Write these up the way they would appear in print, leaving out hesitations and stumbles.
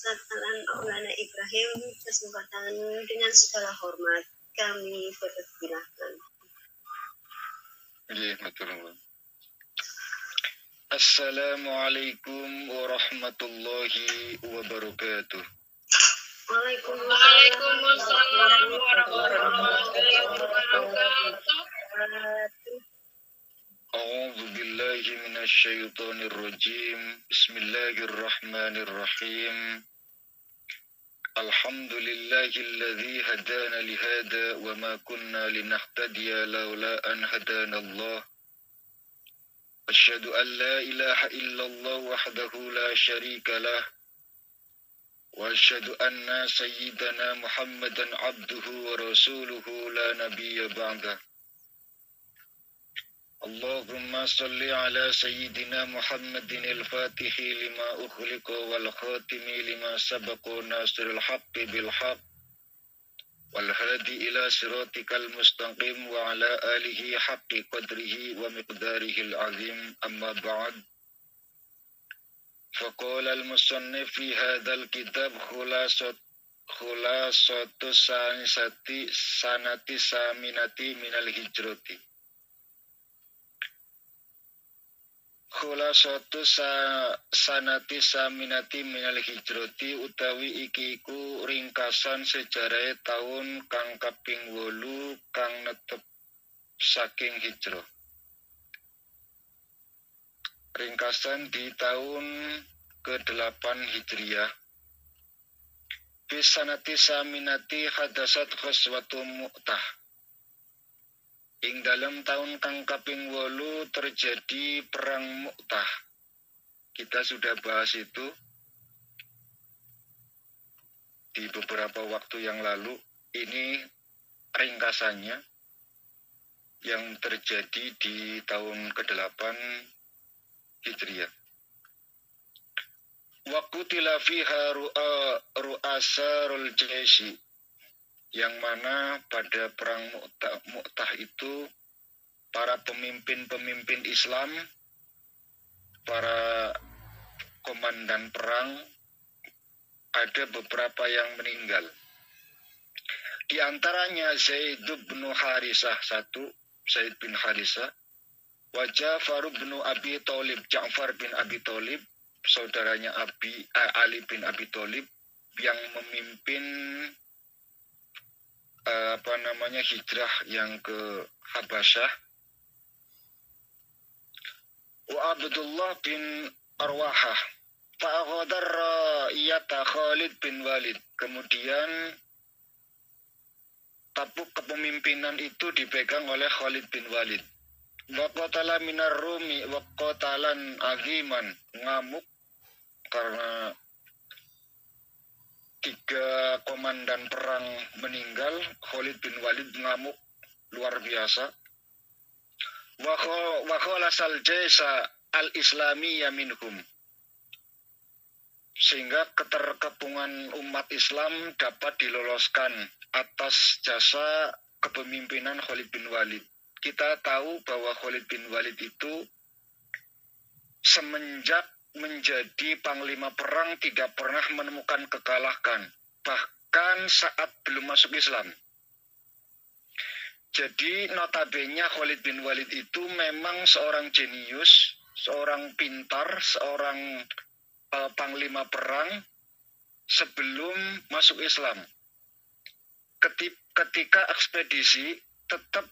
Ustadz Maulana Ibrahim, kesempatan dengan segala hormat kami persilahkan. Assalamualaikum warahmatullahi wabarakatuh. Waalaikumsalam warahmatullahi wabarakatuh. A'udzu billahi minasyaitonir rajim. Bismillahirrahmanirrahim. Alhamdulillahilladzi hadana lihada wa ma kunna linahtadiya laula an hadanallah. Asyhadu an la ilaha illallah wahdahu la syarika lah. Wa asyhadu anna sayyidana Muhammadan abduhu wa rasuluhu la nabiyya ba'dah. Allahumma salli ala sayyidina Muhammadin al-fatihi lima ukhliqa wal khatimi lima sabaqa nasirul haqqi bil haqq wal hadi ila siratikal mustaqim wa ala alihi haqqi qadrihi wa miqdarihi al-azim amma ba'd. Faqala al-musannif fi hadzal kitab khulasatu sanati saminati minal hijrati. Khulasatu sanati saminati minal hijrati utawi iki iku ringkasan sejarah tahun kang kaping 8 kang netep saking hijrah. Ringkasan di tahun ke-8 Hijriah. Bis sanati saminati hadasat khuswatu Mu'tah. Ing dalam tahun kang kaping 8 terjadi perang Mu'tah. Kita sudah bahas itu di beberapa waktu yang lalu. Ini ringkasannya yang terjadi di tahun ke-8 Hijriah. Wa qutila fiha ru'asarul jaisi, yang mana pada perang Mu'tah itu para pemimpin-pemimpin Islam, para komandan perang, ada beberapa yang meninggal. Di antaranya Zaid bin Harisah satu, Zaid bin Harisah, wa Ja'far bin Abi Thalib, Ja'far bin Abi Thalib, saudaranya Ali bin Abi Thalib, yang memimpin hijrah yang ke Habasyah. Wa Abdullah bin Arwahah fa'aghadar ra'iyata Khalid bin Walid. Kemudian tapuk kepemimpinan itu dipegang oleh Khalid bin Walid. Wa qatala minar Rumi wa qatalan aziman, ngamuk karena 3 komandan perang meninggal. Khalid bin Walid ngamuk luar biasa. Wa khalasal jaisa al-islamiyya minhum, sehingga keterkepungan umat Islam dapat diloloskan atas jasa kepemimpinan Khalid bin Walid. Kita tahu bahwa Khalid bin Walid itu semenjak menjadi panglima perang tidak pernah menemukan kekalahan, bahkan saat belum masuk Islam. Jadi notabene Khalid bin Walid itu memang seorang jenius, seorang pintar, seorang panglima perang sebelum masuk Islam. Ketika ekspedisi, tetap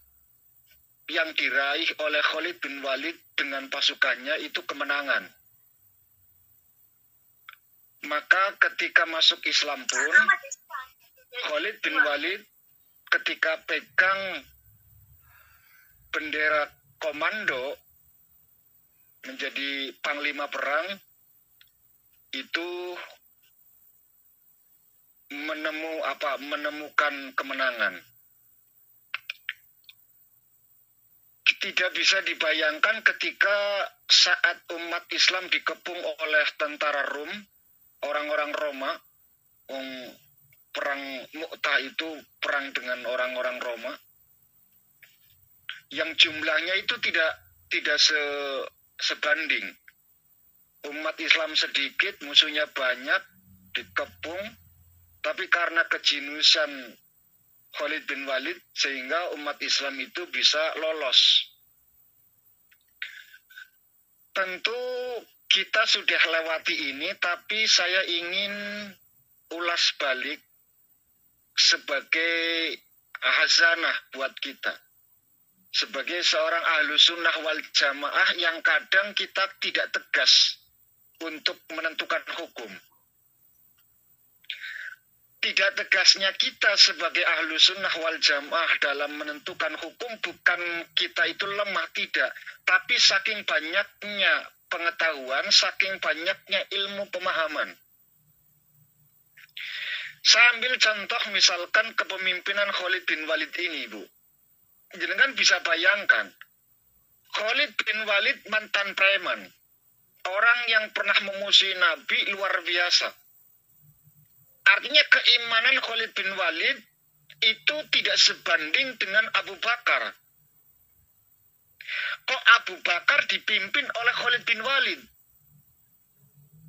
yang diraih oleh Khalid bin Walid dengan pasukannya itu kemenangan. Maka ketika masuk Islam pun, Khalid bin Walid ketika pegang bendera komando menjadi panglima perang, itu menemukan kemenangan. Tidak bisa dibayangkan ketika saat umat Islam dikepung oleh tentara Rum, orang-orang Roma. Perang Mu'tah itu perang dengan orang-orang Roma, yang jumlahnya itu tidak sebanding. Umat Islam sedikit, musuhnya banyak, dikepung, tapi karena kejeniusan Khalid bin Walid sehingga umat Islam itu bisa lolos. Tentu kita sudah lewati ini, tapi saya ingin ulas balik sebagai hazanah buat kita. Sebagai seorang ahlu sunnah wal jamaah yang kadang kita tidak tegas untuk menentukan hukum. Tidak tegasnya kita sebagai ahlu sunnah wal jamaah dalam menentukan hukum bukan kita itu lemah, tidak. Tapi saking banyaknya pengetahuan, saking banyaknya ilmu pemahaman. Saya ambil contoh misalkan kepemimpinan Khalid bin Walid ini, Bu. Jangan bisa bayangkan, Khalid bin Walid mantan preman. Orang yang pernah memusuhi Nabi luar biasa. Artinya keimanan Khalid bin Walid itu tidak sebanding dengan Abu Bakar. Kok Abu Bakar dipimpin oleh Khalid bin Walid?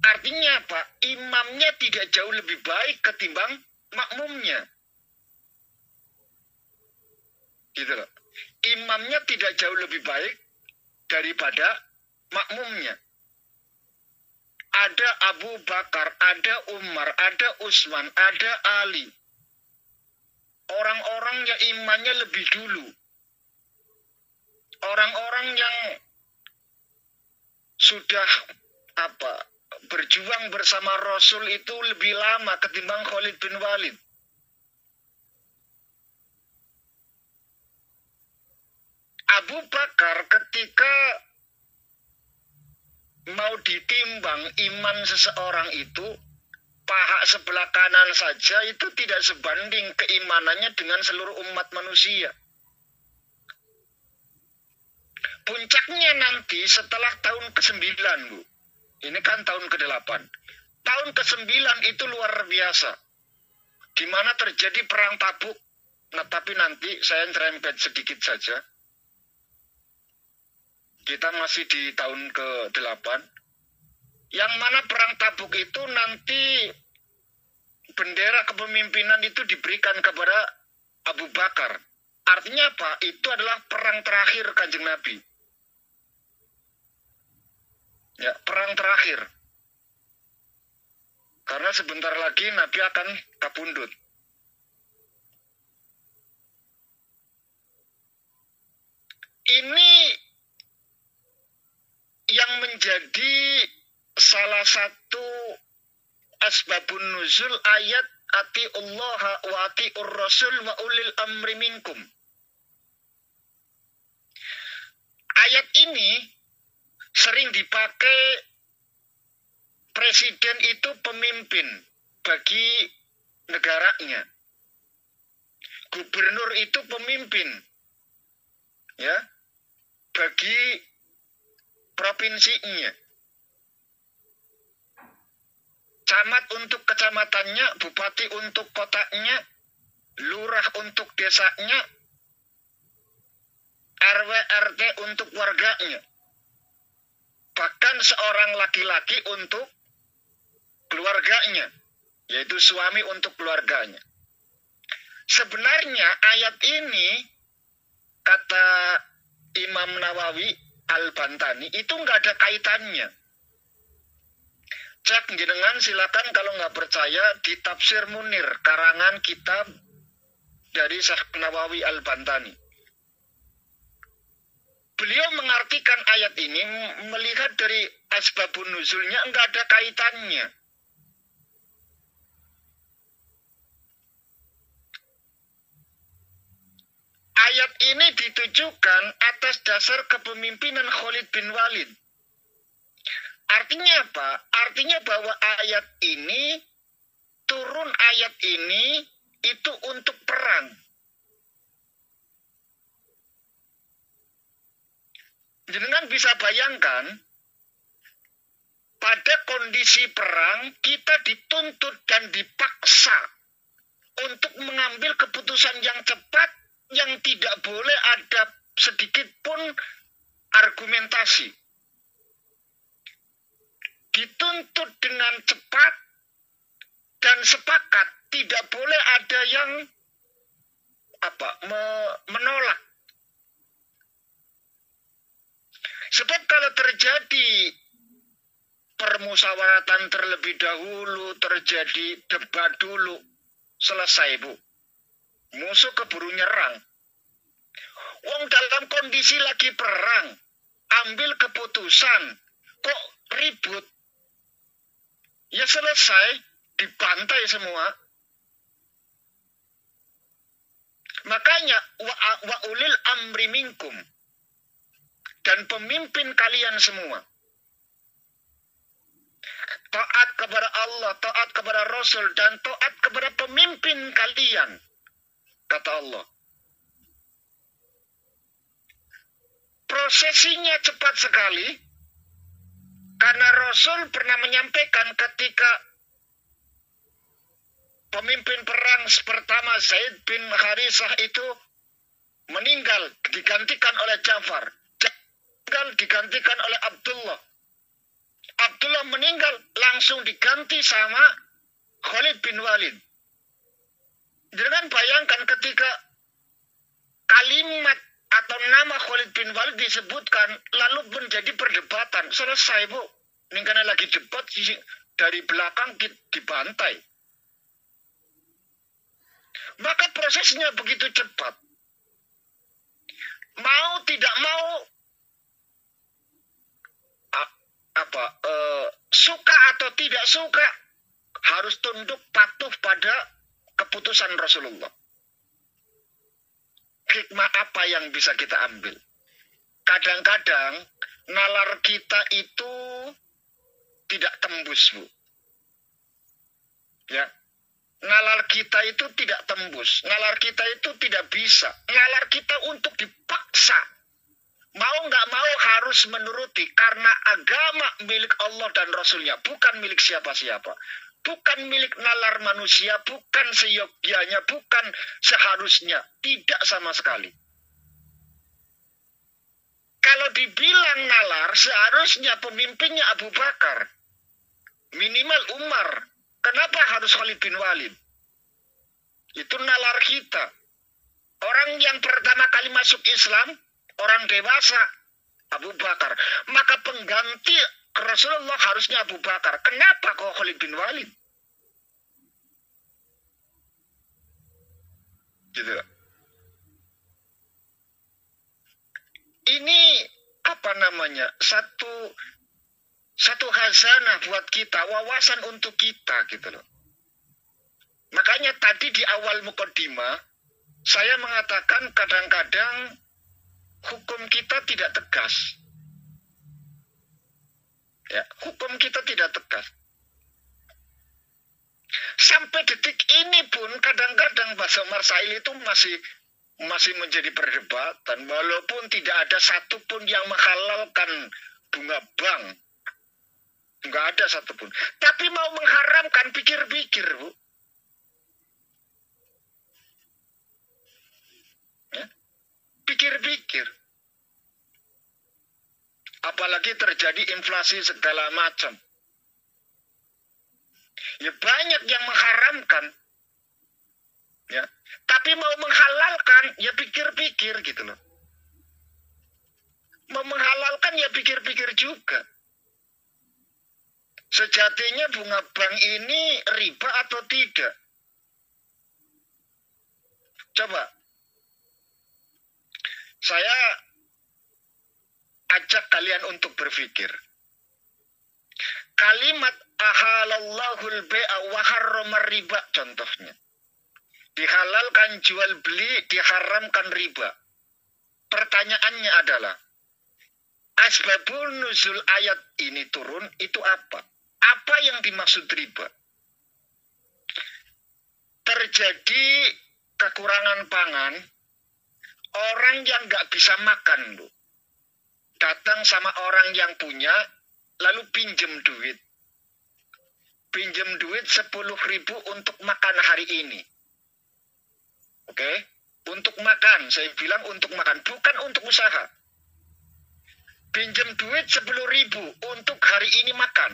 Artinya apa? Imamnya tidak jauh lebih baik ketimbang makmumnya. Gitu loh. Imamnya tidak jauh lebih baik daripada makmumnya. Ada Abu Bakar, ada Umar, ada Utsman, ada Ali. Orang-orang yang imannya lebih dulu. Orang-orang yang sudah berjuang bersama Rasul itu lebih lama ketimbang Khalid bin Walid. Abu Bakar ketika mau ditimbang iman seseorang itu, paha sebelah kanan saja itu tidak sebanding keimanannya dengan seluruh umat manusia. Puncaknya nanti setelah tahun ke-9, Bu. Ini kan tahun ke-8. Tahun ke-9 itu luar biasa. Di mana terjadi perang Tabuk. Nah, tapi nanti saya nyerempet sedikit saja. Kita masih di tahun ke-8. Yang mana perang Tabuk itu nanti bendera kepemimpinan itu diberikan kepada Abu Bakar. Artinya apa? Itu adalah perang terakhir Kanjeng Nabi. Ya, perang terakhir. Karena sebentar lagi Nabi akan kapundhut. Ini yang menjadi salah satu asbabun nuzul ayat atiullah wa atiur rasul wa ulil amri minkum. Ayat ini sering dipakai presiden itu pemimpin bagi negaranya. Gubernur itu pemimpin ya bagi provinsinya. Camat untuk kecamatannya, bupati untuk kotanya, lurah untuk desanya, RW RT untuk warganya. Bahkan seorang laki-laki untuk keluarganya, yaitu suami untuk keluarganya. Sebenarnya ayat ini, kata Imam Nawawi Al-Bantani, itu nggak ada kaitannya. Cek jenengan, silakan kalau nggak percaya di Tafsir Munir, karangan kitab dari Syekh Nawawi Al-Bantani. Beliau mengartikan ayat ini melihat dari asbabun nuzulnya enggak ada kaitannya. Ayat ini ditujukan atas dasar kepemimpinan Khalid bin Walid. Artinya apa? Artinya bahwa ayat ini, turun ayat ini itu untuk perang. Jangan bisa bayangkan, pada kondisi perang kita dituntut dan dipaksa untuk mengambil keputusan yang cepat, yang tidak boleh ada sedikit pun argumentasi. Dituntut dengan cepat, dan sepakat tidak boleh ada yang menolak. Sebab kalau terjadi permusyawaratan terlebih dahulu, terjadi debat dulu, selesai Bu. Musuh keburu nyerang. Wong dalam kondisi lagi perang, ambil keputusan, kok ribut? Ya selesai, dibantai semua. Makanya wa ulil amri minkum, dan pemimpin kalian semua taat kepada Allah, taat kepada Rasul, dan taat kepada pemimpin kalian, kata Allah. Prosesinya cepat sekali, karena Rasul pernah menyampaikan ketika pemimpin perang pertama Zaid bin Harisah itu meninggal, digantikan oleh Ja'far. Ja'far digantikan oleh Abdullah. Abdullah meninggal, langsung diganti sama Khalid bin Walid. Jangan bayangkan ketika kalimat atau nama Khalid bin Walid disebutkan, lalu menjadi perdebatan. Selesai Bu. Ini karena lagi debat, dari belakang dibantai. Maka prosesnya begitu cepat. Mau tidak mau, suka atau tidak suka, harus tunduk patuh pada keputusan Rasulullah. Hikmah apa yang bisa kita ambil? Kadang-kadang nalar kita itu tidak tembus, Bu. Ya. Nalar kita itu tidak tembus. Nalar kita itu tidak bisa. Nalar kita untuk dipaksa. Mau nggak mau harus menuruti. Karena agama milik Allah dan Rasulnya. Bukan milik siapa-siapa. Bukan milik nalar manusia. Bukan seyogyanya. Bukan seharusnya. Tidak sama sekali. Kalau dibilang nalar, seharusnya pemimpinnya Abu Bakar. Minimal Umar. Kenapa harus Khalid bin Walid? Itu nalar kita. Orang yang pertama kali masuk Islam, orang dewasa, Abu Bakar. Maka pengganti Rasulullah harusnya Abu Bakar. Kenapa kok Khalid bin Walid? Gitu. Ini satu khazanah buat kita, wawasan untuk kita gitu loh. Makanya tadi di awal mukaddimah saya mengatakan kadang-kadang hukum kita tidak tegas. Ya, hukum kita tidak tegas. Sampai detik ini pun kadang-kadang bahasa Marsail itu masih menjadi perdebatan, walaupun tidak ada satupun yang menghalalkan bunga bank. Enggak ada satupun. Tapi mau mengharamkan, pikir-pikir, Bu. Ya? Pikir-pikir. Apalagi terjadi inflasi segala macam. Ya banyak yang mengharamkan. Ya. Tapi mau menghalalkan, ya pikir-pikir gitu loh. Mau menghalalkan, ya pikir-pikir juga. Sejatinya bunga bank ini riba atau tidak? Coba. Saya ajak kalian untuk berpikir. Kalimat ahalallahul bai'a wa harramar riba contohnya. Dihalalkan jual beli, diharamkan riba. Pertanyaannya adalah, asbabul nuzul ayat ini turun itu apa? Apa yang dimaksud riba? Terjadi kekurangan pangan, orang yang nggak bisa makan, Bu. Datang sama orang yang punya, lalu pinjem duit. Pinjem duit 10.000 untuk makan hari ini. Oke? Untuk makan, saya bilang untuk makan, bukan untuk usaha. Pinjem duit 10.000 untuk hari ini makan.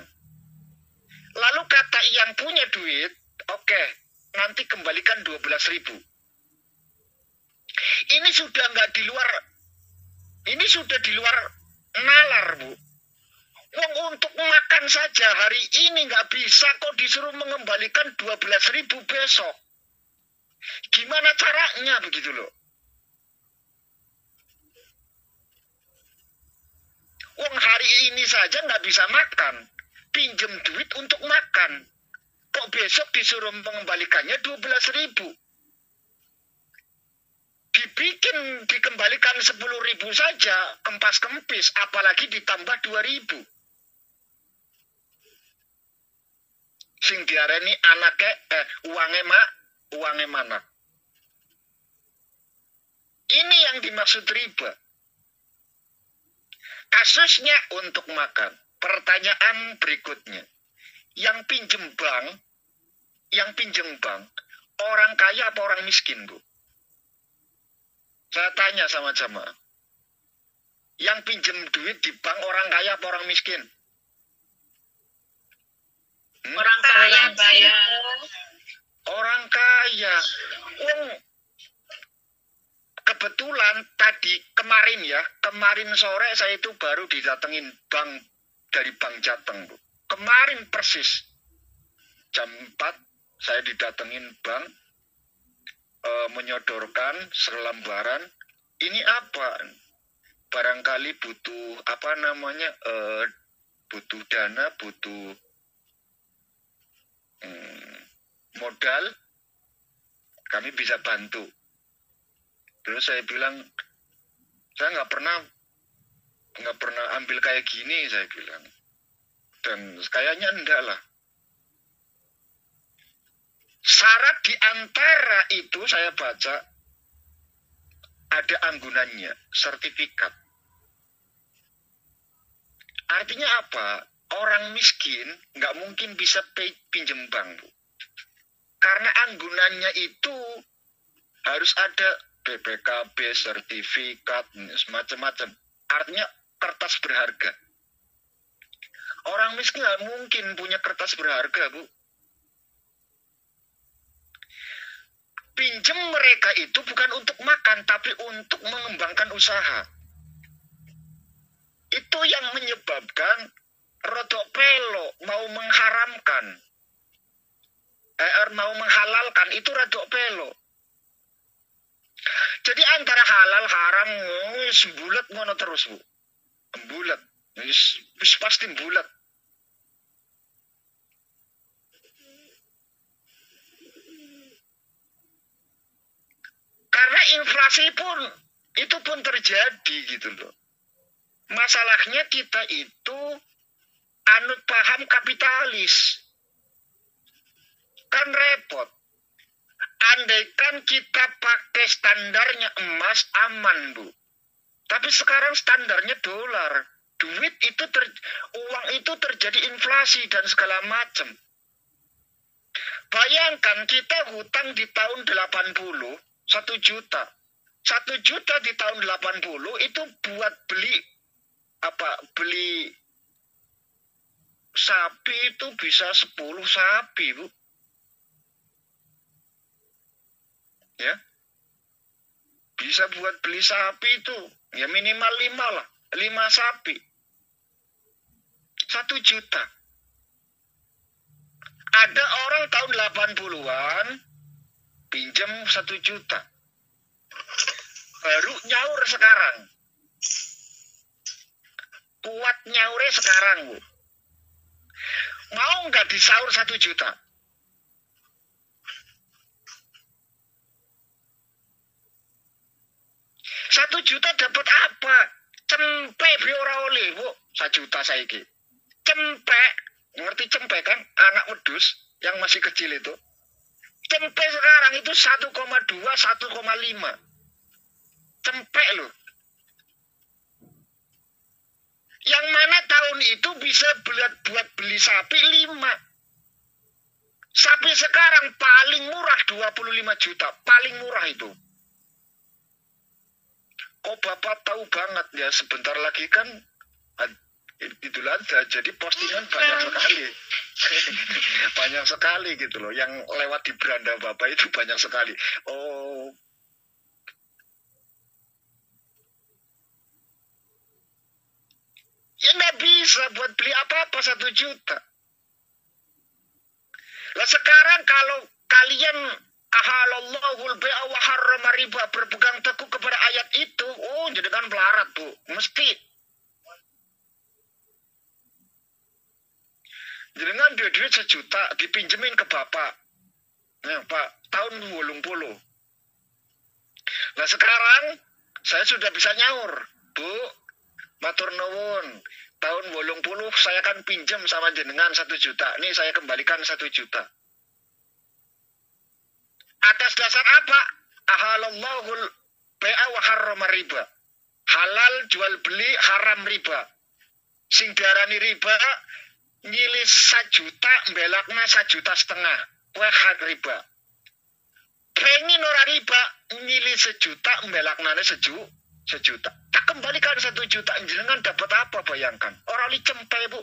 Lalu kata yang punya duit, Oke, nanti kembalikan 12.000. Ini sudah nggak di luar, ini sudah di luar nalar, Bu. Wong untuk makan saja hari ini nggak bisa kok disuruh mengembalikan 12.000 besok. Gimana caranya begitu loh? Wong hari ini saja nggak bisa makan, pinjem duit untuk makan. Kok besok disuruh mengembalikannya 12.000? Dikembalikan 10.000 saja, kempas-kempis, apalagi ditambah 2.000. Sing diarani anake uangnya mana? Ini yang dimaksud riba. Kasusnya untuk makan. Pertanyaan berikutnya. Yang pinjem bank, orang kaya apa orang miskin, Bu? Saya tanya sama jamaah. Yang pinjem duit di bank orang kaya apa orang miskin? Orang kaya. Orang kaya. Kebetulan kemarin sore saya itu baru didatengin dari Bank Jateng, Bu. Kemarin persis jam 4 saya didatengin bank, menyodorkan selembaran. Ini apa? Barangkali butuh butuh dana, butuh modal, kami bisa bantu. Terus saya bilang, saya nggak pernah ambil kayak gini, saya bilang. Dan kayaknya enggak lah. Syarat di antara itu saya baca ada anggunannya, sertifikat. Artinya apa? Orang miskin nggak mungkin bisa pinjem bank, Bu. Karena anggunannya itu harus ada BPKB, sertifikat, semacam-macam. Artinya kertas berharga. Orang miskin nggak mungkin punya kertas berharga, Bu. Pinjem mereka itu bukan untuk makan, tapi untuk mengembangkan usaha. Itu yang menyebabkan rodok pelo mau menghalalkan itu rodok pelo. Jadi antara halal haram bulat ngono terus, Bu. Bulat. Wis pasti bulat. Karena inflasi itu pun terjadi gitu loh. Masalahnya kita itu anut paham kapitalis. Kan repot. Andaikan kita pakai standarnya emas aman, Bu. Tapi sekarang standarnya dolar. Uang itu terjadi inflasi dan segala macam. Bayangkan kita hutang di tahun 80, 1 juta. 1 juta di tahun 80 itu buat beli sapi itu bisa 10 sapi, Bu. Ya. Bisa buat beli sapi itu ya minimal 5 lah, 5 sapi. 1 juta. Ada orang tahun 80-an pinjam 1 juta. Baru nyaur sekarang. Kuat nyaurnya sekarang, Bu. Mau nggak disaur 1 juta? Satu juta dapat apa? Cempek biora oleh, Bu. 1 juta saiki. Cempek, ngerti cempek kan? Anak wedus yang masih kecil itu. Cempek sekarang itu 1,2, 1,5. Cempek loh. Yang mana tahun itu bisa buat beli sapi 5. Sapi sekarang paling murah 25 juta. Paling murah itu. Kok Bapak tahu banget ya, sebentar lagi kan Idul Adha, jadi postingan banyak sekali. Banyak sekali gitu loh. Yang lewat di beranda Bapak itu banyak sekali. Oh, ya nggak bisa buat beli apa-apa 1 juta. Lah sekarang kalau kalian ahalallahul bai'a wa harrama riba, berpegang teguh kepada ayat itu, oh jadikan pelarat Bu, mesti. Jangan duit 1 juta dipinjemin ke Bapak. Ya, Pak, tahun 80. Nah sekarang saya sudah bisa nyaur, Bu, matur nuwun. Tahun 80 saya kan pinjam sama jenengan 1 juta. Nih saya kembalikan 1 juta. Atas dasar apa? Ahalallahul bai'a wa harrama riba. Halal jual beli, haram riba. Sing diarani riba nyilis 1 juta, mbelakna 1,5 juta. Kuwi hak riba. Pengen ora riba, nyilis 1 juta, mbelaknane 1 juta. Tak kembalikan 1 juta, jenengan dapat apa bayangkan? Orang li cempe Bu.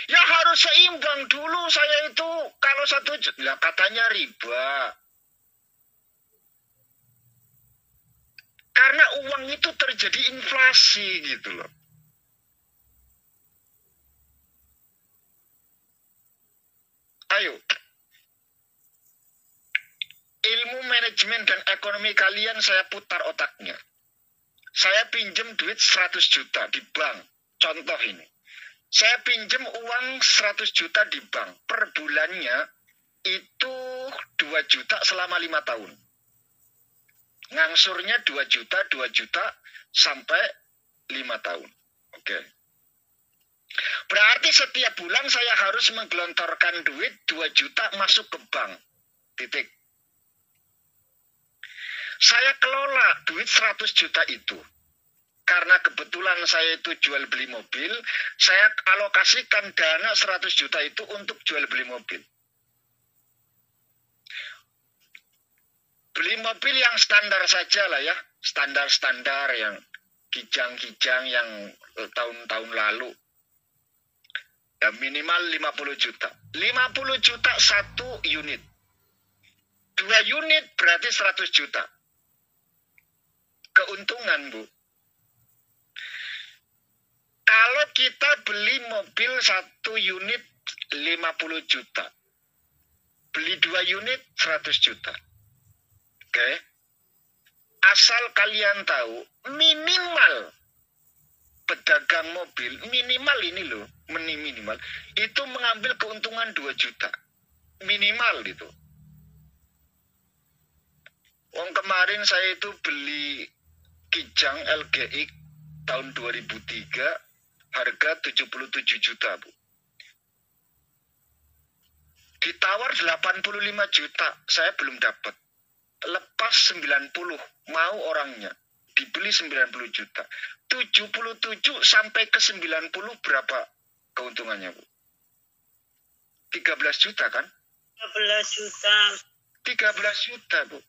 Ya harus seimbang dulu saya itu. Kalau 1 juta, lah katanya riba. Karena uang itu terjadi inflasi gitu loh. Ayo. Ilmu manajemen dan ekonomi kalian saya putar otaknya. Saya pinjem duit 100 juta di bank. Contoh ini. Saya pinjem uang 100 juta di bank. Per bulannya itu 2 juta selama 5 tahun. Ngangsurnya 2 juta sampai 5 tahun. Oke. Berarti setiap bulan saya harus menggelontorkan duit 2 juta masuk ke bank. Titik. Saya kelola duit 100 juta itu. Karena kebetulan saya itu jual beli mobil, saya alokasikan dana 100 juta itu untuk jual beli mobil. Beli mobil yang standar saja lah ya, standar-standar yang kijang-kijang yang tahun-tahun lalu. Ya, minimal 50 juta. 50 juta 1 unit. 2 unit berarti 100 juta. Keuntungan Bu. Kalau kita beli mobil 1 unit 50 juta. Beli 2 unit 100 juta. Oke. Asal kalian tahu, minimal pedagang mobil, minimal ini loh, minimal, itu mengambil keuntungan 2 juta. Minimal itu. Wong kemarin saya itu beli Kijang LGX tahun 2003, harga 77 juta, Bu. Ditawar 85 juta, saya belum dapat. Lepas 90, mau orangnya. Dibeli 90 juta. 77 sampai ke 90 berapa keuntungannya, Bu? 13 juta kan? 13 juta. 13 juta, Bu.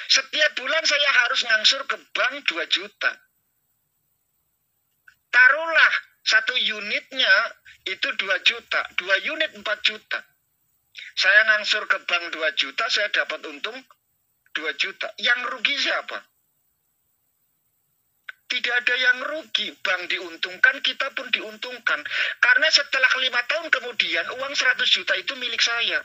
Setiap bulan saya harus ngangsur ke bank 2 juta. Taruhlah 1 unitnya itu 2 juta. 2 unit 4 juta. Saya ngangsur ke bank 2 juta, saya dapat untung 2 juta. Yang rugi siapa? Tidak ada yang rugi. Bank diuntungkan, kita pun diuntungkan. Karena setelah 5 tahun kemudian, uang 100 juta itu milik saya.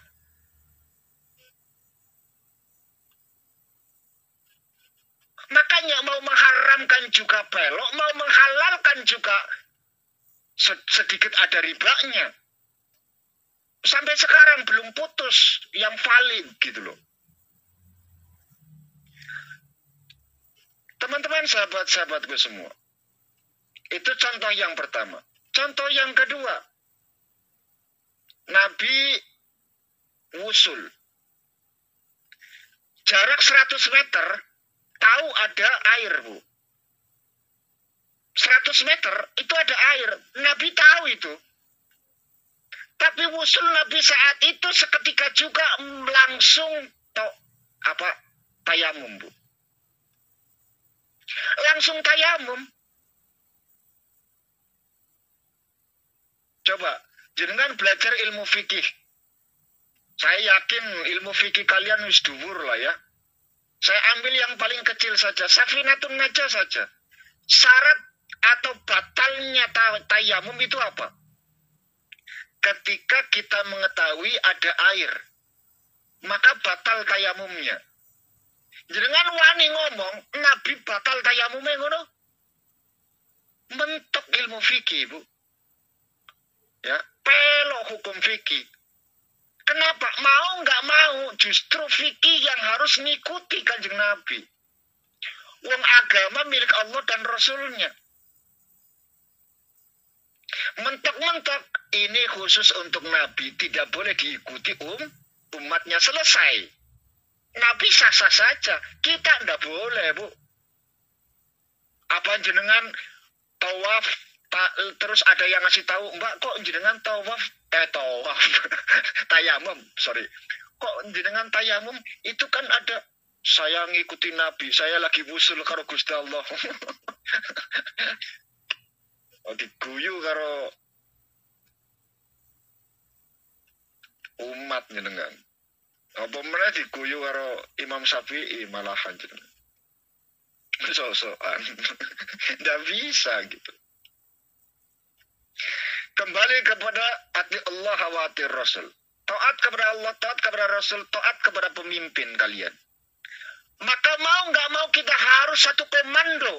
Makanya mau mengharamkan juga pelok, mau menghalalkan juga sedikit ada ribanya. Sampai sekarang belum putus yang valid gitu loh. Teman-teman, sahabat-sahabatku semua. Itu contoh yang pertama. Contoh yang kedua. Nabi wusul. Jarak 100 meter, tahu ada air, Bu. 100 meter itu ada air. Nabi tahu itu. Tapi wusul Nabi saat itu seketika juga langsung tayamum, Bu. Langsung tayamum. Coba, jenengan belajar ilmu fikih. Saya yakin ilmu fikih kalian wis dhuwur lah ya. Saya ambil yang paling kecil saja, safinatun najah saja. Syarat atau batalnya tayamum itu apa? Ketika kita mengetahui ada air, maka batal tayamumnya. Jenengan wani ngomong, Nabi batal tayamumnya ngono. Mentok ilmu fikih, Bu. Ya, pelok hukum fikih. Kenapa? Mau nggak mau, justru fikih yang harus ngikuti Kanjeng Nabi. Wong agama milik Allah dan Rasulnya. Mentok-mentok, ini khusus untuk Nabi, tidak boleh diikuti umatnya, selesai. Nabi sah-sah saja, kita ndak boleh, Bu. Apa jenengan tawaf, terus ada yang ngasih tahu, Mbak kok jenengan tawaf tayamum, sorry. Kok jenengan tayamum itu kan ada, saya ngikuti Nabi, saya lagi wusul karo Gusti Allah. Oh, diguyu karo umat jenengan. Apa meneh diguyu karo Imam Syafi'i malahan jenengan. So-soan. Nggak bisa gitu. Kembali kepada ati Allah wa ati Rasul. Taat kepada Allah, taat kepada Rasul, taat kepada pemimpin kalian. Maka mau nggak mau kita harus satu komando.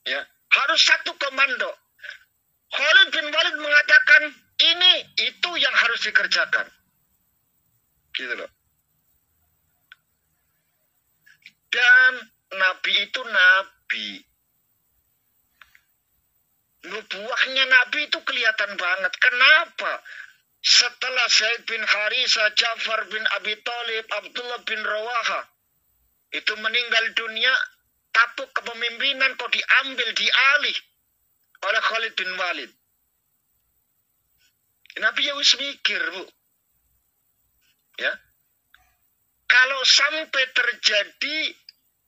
Ya, harus satu komando. Khalid bin Walid mengatakan itu yang harus dikerjakan. Gitu loh. Dan Nabi itu Nabi. Nubuahnya Nabi itu kelihatan banget. Kenapa? Setelah Zaid bin Harisa, Ja'far bin Abi Thalib, Abdullah bin Rawaha itu meninggal dunia, tapuk kepemimpinan kok diambil, dialih oleh Khalid bin Walid. Nabi ya wis mikir, Bu. Ya. Kalau sampai terjadi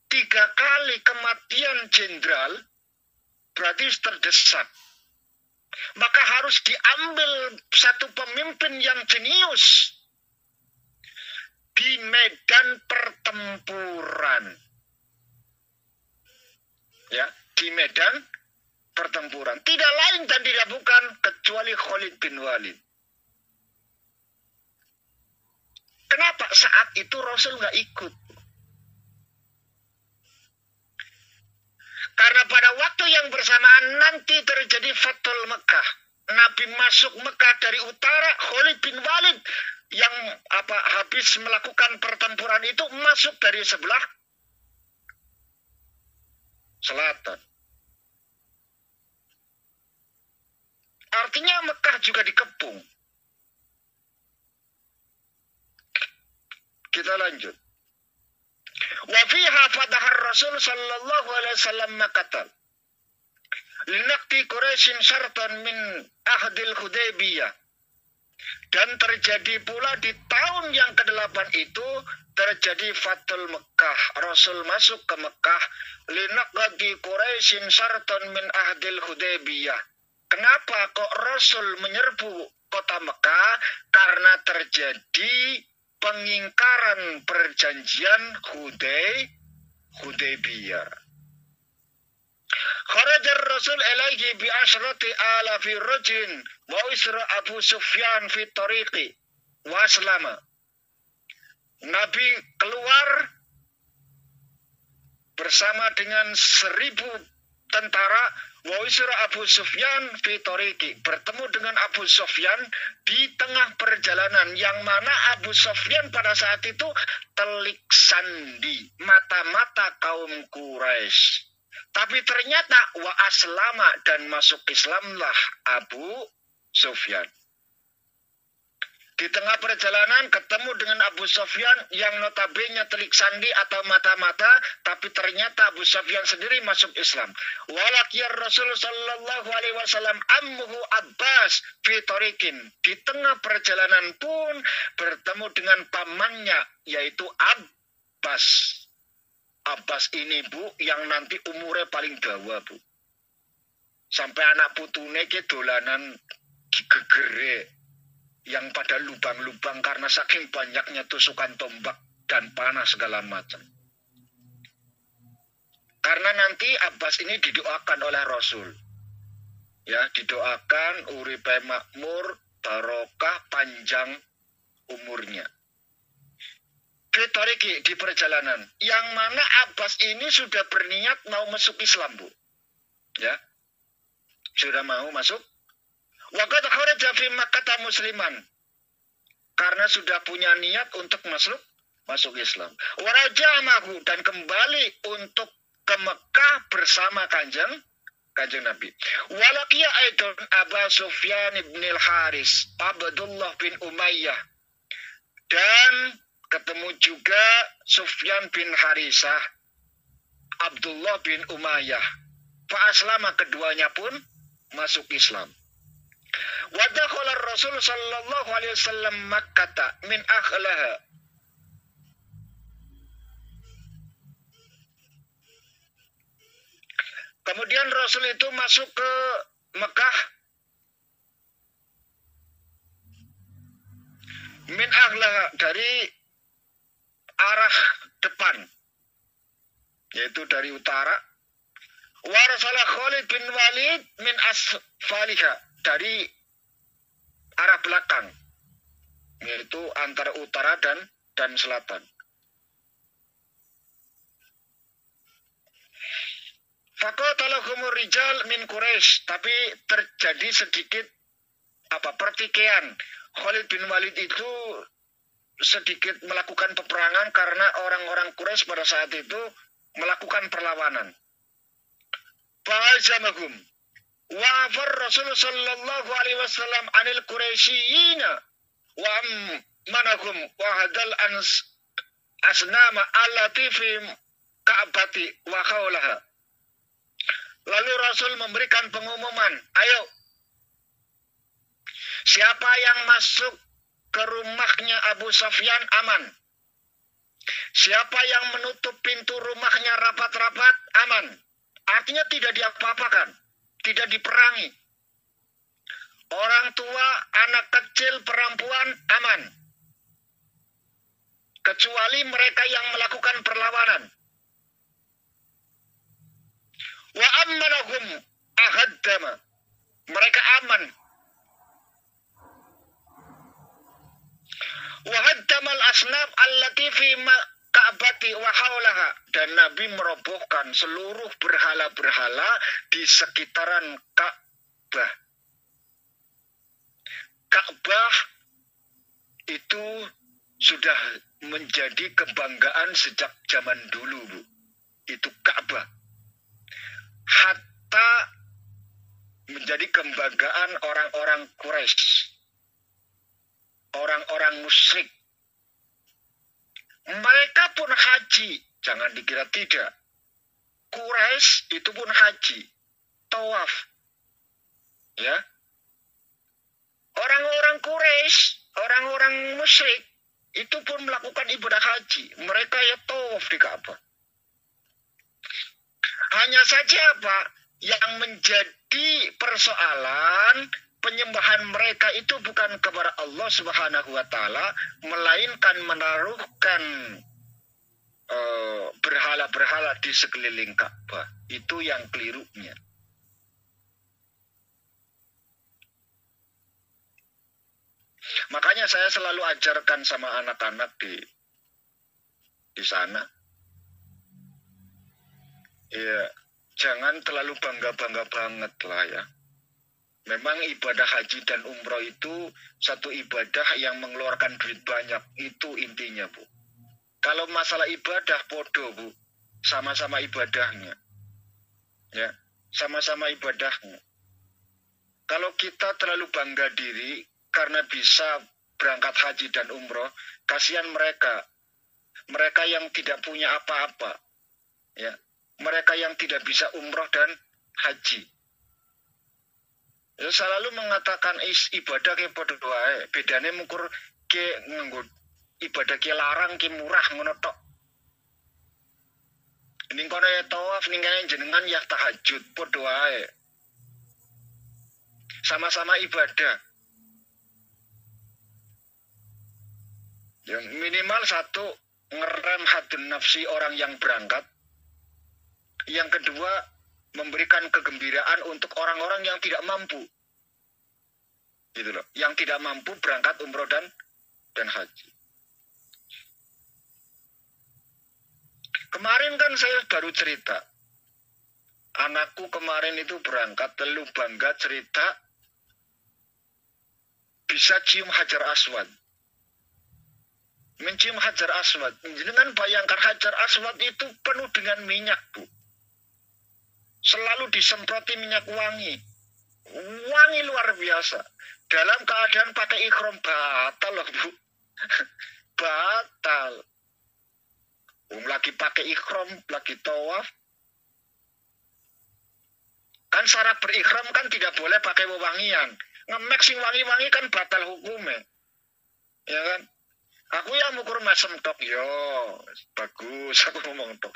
3 kali kematian jenderal, berarti terdesak. Maka harus diambil satu pemimpin yang jenius di medan pertempuran. Ya, di medan pertempuran. Tidak lain dan tidak bukan kecuali Khalid bin Walid. Kenapa saat itu Rasul nggak ikut? Karena pada waktu yang bersamaan nanti terjadi Fathul Mekah. Nabi masuk Mekah dari utara, Khalid bin Walid yang habis melakukan pertempuran itu masuk dari sebelah selatan. Artinya Mekah juga dikepung. Kita lanjut. Wa fiha fatahar Rasul sallallahu alaihi wasallam maqatal. Linaqti Quraisyin syartan min ahdil Hudaybiyah. Dan terjadi pula di tahun yang ke-8 itu terjadi Fathul Mekah. Rasul masuk ke Mekah. Linaqti Quraisyin syartan min ahdil Hudaybiyah. Kenapa kok Rasul menyerbu kota Mekah? Karena terjadi pengingkaran perjanjian Hudaybiyah. Kharajar Rasul ilaihi bi asyrati alafi rajulin wa isra Abu Sufyan fi tariqi wa aslama. Nabi keluar bersama dengan 1000 tentara. Wa isra Abu Sufyan fi tariqi, bertemu dengan Abu Sufyan di tengah perjalanan, yang mana Abu Sufyan pada saat itu telik sandi mata-mata kaum Quraisy. Tapi ternyata wa aslama, dan masuk Islamlah Abu Sufyan. Di tengah perjalanan ketemu dengan Abu Sufyan yang notabene telik sandi atau mata-mata, tapi ternyata Abu Sufyan sendiri masuk Islam. Walakiyar Rasul sallallahu alaihi wasallam ammuhu Abbas fi tariqin. Di tengah perjalanan pun bertemu dengan pamannya yaitu Abbas. Abbas ini Bu yang nanti umurnya paling dawa Bu. Sampai anak putune ke dolanan gegere yang pada lubang-lubang karena saking banyaknya tusukan tombak dan panah segala macam. Karena nanti Abbas ini didoakan oleh Rasul. Ya, didoakan uripe makmur, barokah, panjang umurnya. Fitoriki di perjalanan. Yang mana Abbas ini sudah berniat mau masuk Islam, Bu. Ya. Sudah mau masuk. Waqad kharaja fi Makkah musliman. Karena sudah punya niat untuk masuk Islam. Warajamahu dan kembali untuk ke Mekah bersama kanjeng Nabi. Walaqiya aidon Aba Sufyan ibn al-Haris, Abdullah bin Umayyah. Dan ketemu juga Sufyan bin Harisah, Abdullah bin Umayyah. Fa'aslama keduanya pun masuk Islam. Wa dakhala Rasul sallallahu alaihi wasallam Makkah min akhlaha. Kemudian Rasul itu masuk ke Mekah min akhlaha dari arah depan, yaitu dari utara. Warsalah Khalid bin Walid min asfaliha dari arah belakang, yaitu antara utara dan selatan. Faqatalahumur rijal min Quraisy, tapi terjadi sedikit pertikaian. Khalid bin Walid itu sedikit melakukan peperangan karena orang-orang Quraisy pada saat itu melakukan perlawanan. Fa'azamahum wa afar Rasul sallallahu alaihi wasallam anil Quraisyina wa manahum wa hadal asnama allati fi Ka'bati wa khawlaha. Lalu Rasul memberikan pengumuman, ayo siapa yang masuk ke rumahnya Abu Sufyan aman. Siapa yang menutup pintu rumahnya rapat-rapat aman. Artinya tidak diapa-apakan, tidak diperangi. Orang tua, anak kecil, perempuan aman. Kecuali mereka yang melakukan perlawanan. Wa ammanahum ahaddama. Mereka aman. Wa haddamal asnam allati fi Ka'bati wa haulaha, dan Nabi merobohkan seluruh berhala-berhala di sekitaran Ka'bah. Ka'bah itu sudah menjadi kebanggaan sejak zaman dulu, Bu. Itu Ka'bah. Hatta menjadi kebanggaan orang-orang Quraisy, orang-orang musyrik. Mereka pun haji, jangan dikira tidak. Quraisy itu pun haji, tawaf. Ya. Orang-orang Quraisy, orang-orang musyrik itu pun melakukan ibadah haji. Mereka ya tawaf di Ka'bah. Hanya saja yang menjadi persoalan penyembahan mereka itu bukan kepada Allah Subhanahu wa taala, melainkan menaruhkan berhala-berhala di sekeliling Ka'bah. Itu yang kelirunya. Makanya saya selalu ajarkan sama anak-anak di sana. Ya, jangan terlalu bangga-bangga banget lah ya. Memang ibadah haji dan umroh itu satu ibadah yang mengeluarkan duit banyak. Itu intinya, Bu. Kalau masalah ibadah, podo, Bu. Sama-sama ibadahnya. Ya, sama-sama ibadahnya. Kalau kita terlalu bangga diri karena bisa berangkat haji dan umroh, kasihan mereka. Mereka yang tidak punya apa-apa. Ya. Mereka yang tidak bisa umroh dan haji. Ya, selalu mengatakan ibadah ke padha wae. Bedane mukur ke nganggo ibadah ke larang ke murah ngono tok. Ning kono ya tawaf ning kene jenengan ya tahajud padha wae. Sama-sama ibadah. Yang minimal satu, ngerem hadun nafsi orang yang berangkat. Yang kedua, memberikan kegembiraan untuk orang-orang yang tidak mampu. Gitu loh. Yang tidak mampu berangkat umroh dan haji. Kemarin kan saya baru cerita. Anakku kemarin itu berangkat, lalu bangga cerita bisa cium Hajar Aswad. Mencium Hajar Aswad. Jangan bayangkan Hajar Aswad itu penuh dengan minyak, Bu. Selalu disemproti minyak wangi. Wangi luar biasa. Dalam keadaan pakai ikhram batal loh, Bu. Batal. Lagi pakai ikhram, lagi tawaf. Kan syarat berikhram kan tidak boleh pakai wewangian. Ngemek sing wangi-wangi kan batal hukumnya. Ya kan? Aku yang mukur mesem tok, yo bagus aku ngomong tok.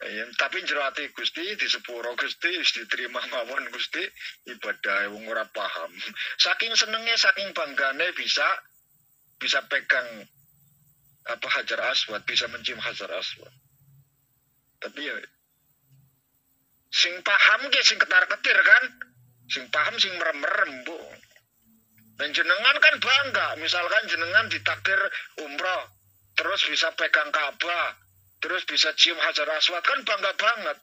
Ya, tapi jero ati Gusti di sepuro Gusti diterima mawon Gusti ibadah wong ora paham. Saking senenge, saking banggane bisa pegang apa Hajar Aswad, bisa mencium Hajar Aswad. Tapi ya sing paham ke sing ketar-ketir kan, sing paham sing merem-merem, Bu. Dan jenengan kan bangga, misalkan jenengan ditakdir umroh, terus bisa pegang Ka'bah, terus bisa cium Hajar Aswad, kan bangga banget.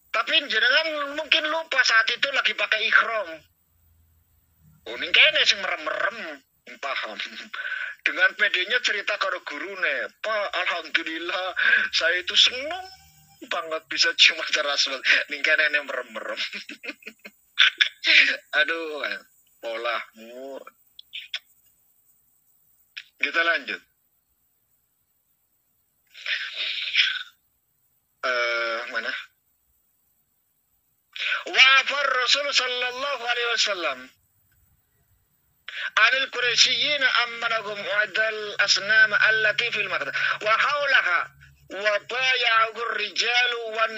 Tapi jenengan mungkin lupa saat itu lagi pakai ikhram. Oh, ini kayaknya sing merem-merem, paham. Dengan pedenya cerita karo gurune, Pak, alhamdulillah, saya itu seneng banget bisa cium Hajar Aswad. Ini kayaknya merem-merem. Aduh, polahmu. Kita lanjut. Mana? Wafar Rasul sallallahu alaihi wasallam anil Quraisyiyin ammanahum adal asnam allati fil maqdad wa hawlaha wa bay'u ar-rijalu wan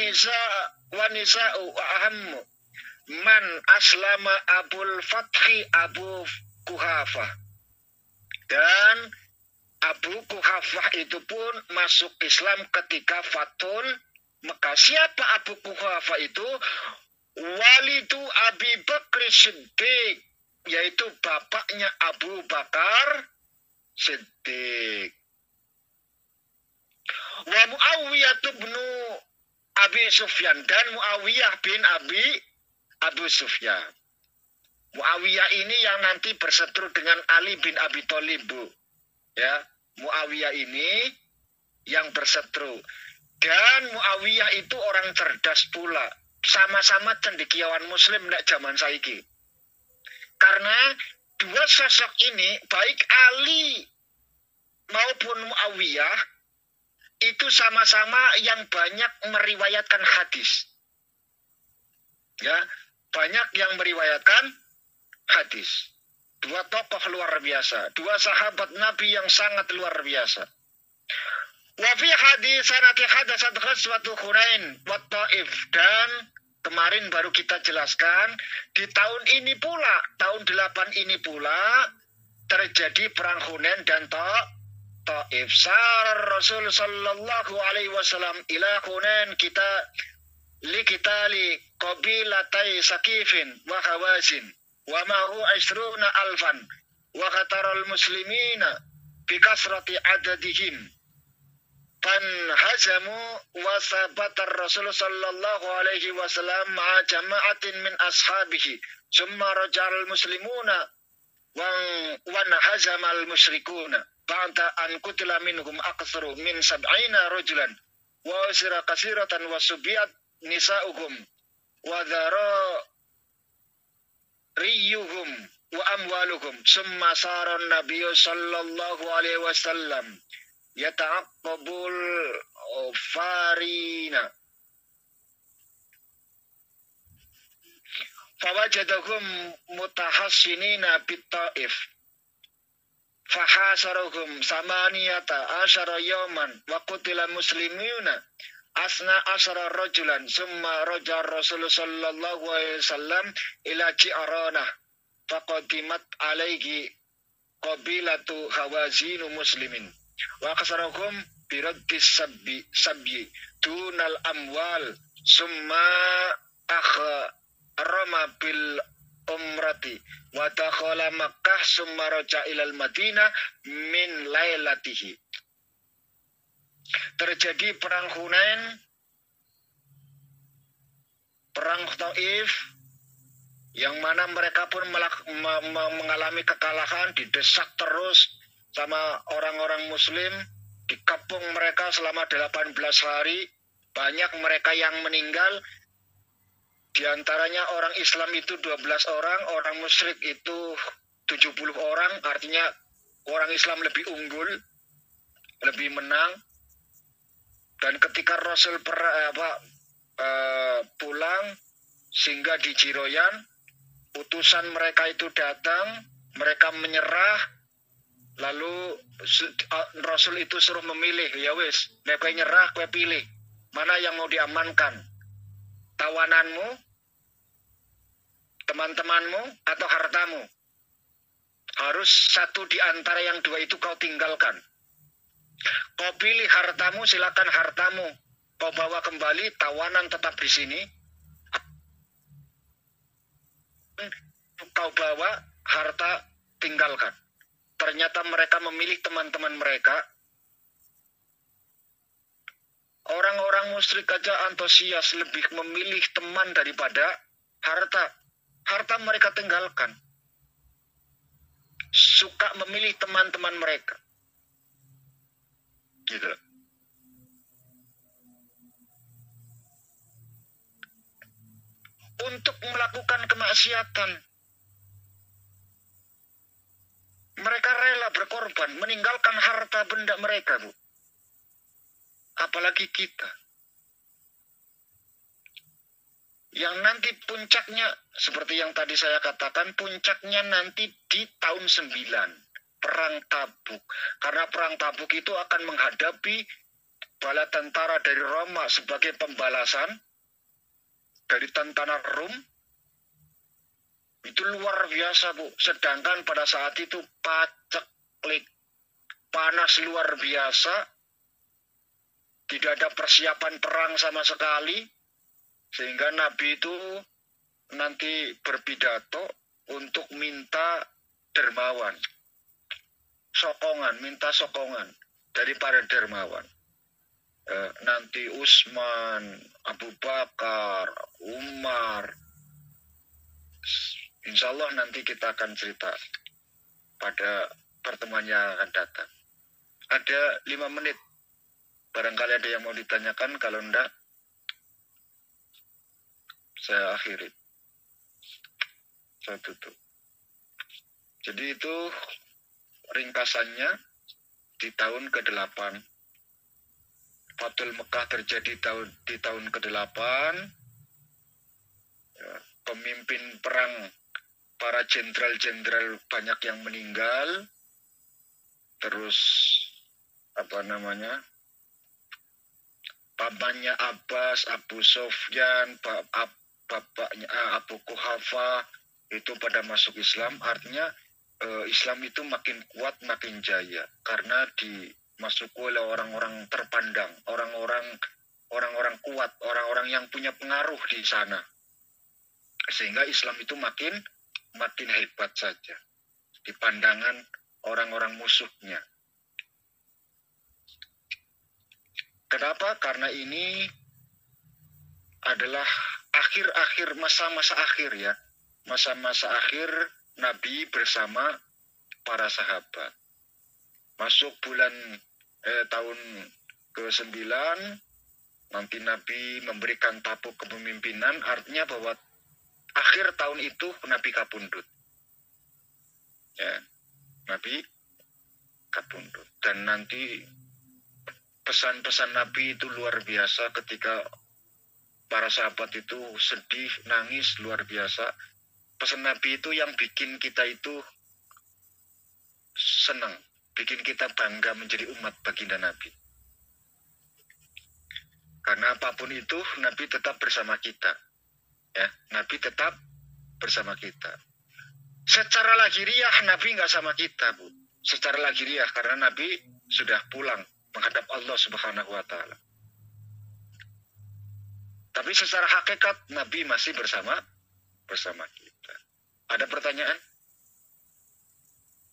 nisa'u ahammu man aslama Abul Fathi Abu Kuhafah. Dan Abu Kuhafah itu pun masuk Islam ketika Fathul Mekah. Siapa Abu Kuhafah itu? Walidu Abi Bakr Siddiq, yaitu bapaknya Abu Bakar Siddiq. Wa Muawiyah bin Abi Sufyan, dan Muawiyah bin Abu Sufyan. Muawiyah ini yang nanti berseteru dengan Ali bin Abi Thalib, Bu. Ya, Muawiyah ini yang berseteru. Dan Muawiyah itu orang cerdas pula. Sama-sama cendekiawan muslim nek zaman saiki. Karena dua sosok ini, baik Ali maupun Muawiyah, itu sama-sama yang banyak meriwayatkan hadis. Ya, banyak yang meriwayatkan hadis. Dua tokoh luar biasa, dua sahabat Nabi yang sangat luar biasa. Wa fi hadis sanati hadasat ghazwatu Hunain wa Taif, dan kemarin baru kita jelaskan di tahun ini pula, tahun 8 ini pula terjadi perang Hunain dan Taif. Sar Rasul sallallahu alaihi wasallam ila Hunain kita qabilatai Sakifin wa Hawazin wa ma'u 20 alfan wa khataral muslimina bi kasrati adadihim fan hazamu wa sabatar Rasul sallallahu alaihi wasallam ma'a jama'atin min ashabihi summa raja'al muslimuna wa hazamal musyrikuna ba'da an kutila minhum aqsaru min 70 rajulan wa usira kasiratan wa subiyat nisa'uhum wa dhara riyuhum wa amwaluhum summa saran nabiyyu sallallahu alaihi wasallam yata'aqqabul farina fawajadahum mutahassinina bit-Taif fahasaruhum samaniyata asyara yawman wa qutila muslimuna asna asyara rajulan summa raja Rasulullah sallallahu alaihi wasallam ila Ji'ranah faqadimat alaihi qabilatu hawazinu muslimin wa kasarahum biraddis sabyi dunal amwal summa akhrama bil umrati wa dakhala Makkah summa raja ilal Madinah min lailatihi. Terjadi perang Hunain, perang Taif, yang mana mereka pun mengalami kekalahan, didesak terus sama orang-orang muslim, dikepung mereka selama 18 hari, banyak mereka yang meninggal, di antaranya orang Islam itu 12 orang, orang musyrik itu 70 orang, artinya orang Islam lebih unggul, lebih menang. Dan ketika Rasul pulang, singgah di Jiroyan, utusan mereka itu datang, mereka menyerah, lalu Rasul itu suruh memilih, ya wis, mereka nyerah, kue pilih, mana yang mau diamankan, tawananmu, teman-temanmu, atau hartamu. Harus satu di antara yang dua itu kau tinggalkan. Kau pilih hartamu, silakan hartamu kau bawa kembali, tawanan tetap di sini. Kau bawa, harta tinggalkan. Ternyata mereka memilih teman-teman mereka. Orang-orang musyrik aja antusias, lebih memilih teman daripada harta. Harta mereka tinggalkan. Suka memilih teman-teman mereka. Gitu. Untuk melakukan kemaksiatan, mereka rela berkorban, meninggalkan harta benda mereka, Bu. Apalagi kita. Yang nanti puncaknya, seperti yang tadi saya katakan, puncaknya nanti di tahun 9. Perang Tabuk. Karena perang Tabuk itu akan menghadapi bala tentara dari Roma sebagai pembalasan dari tentara Rum. Itu luar biasa, Bu. Sedangkan pada saat itu paceklik, panas luar biasa, tidak ada persiapan perang sama sekali, sehingga Nabi itu nanti berpidato untuk minta dermawan. Minta sokongan dari para dermawan. Nanti Utsman, Abu Bakar, Umar. Insya Allah nanti kita akan cerita pada pertemuan yang akan datang. Ada 5 menit. Barangkali ada yang mau ditanyakan, kalau enggak, saya akhiri. Saya tutup. Jadi itu ringkasannya di tahun ke-8. Fathul Mekah terjadi di tahun ke-8. Ya, pemimpin perang, para jenderal-jenderal banyak yang meninggal. Terus pamannya Abbas, Abu Sofyan, bapaknya Abu Quhafa itu pada masuk Islam. Artinya Islam itu makin kuat, makin jaya karena dimasuki oleh orang-orang terpandang, orang-orang kuat, orang-orang yang punya pengaruh di sana, sehingga Islam itu makin hebat saja di pandangan orang-orang musuhnya. Kenapa? Karena ini adalah akhir-akhir masa-masa akhir, ya, masa-masa akhir Nabi bersama para sahabat. Masuk bulan tahun ke-9, nanti Nabi memberikan tabuk kepemimpinan, artinya bahwa akhir tahun itu Nabi kabundut. Ya, Nabi kabundut. Dan nanti pesan-pesan Nabi itu luar biasa ketika para sahabat itu sedih, nangis luar biasa. Pesan Nabi itu yang bikin kita itu senang, bikin kita bangga menjadi umat baginda Nabi. Karena apapun itu, Nabi tetap bersama kita. Ya, Nabi tetap bersama kita. Secara lahiriah, Nabi nggak sama kita, Bu. Secara lahiriah, karena Nabi sudah pulang menghadap Allah Subhanahu wa Ta'ala. Tapi secara hakikat, Nabi masih bersama kita. Ada pertanyaan?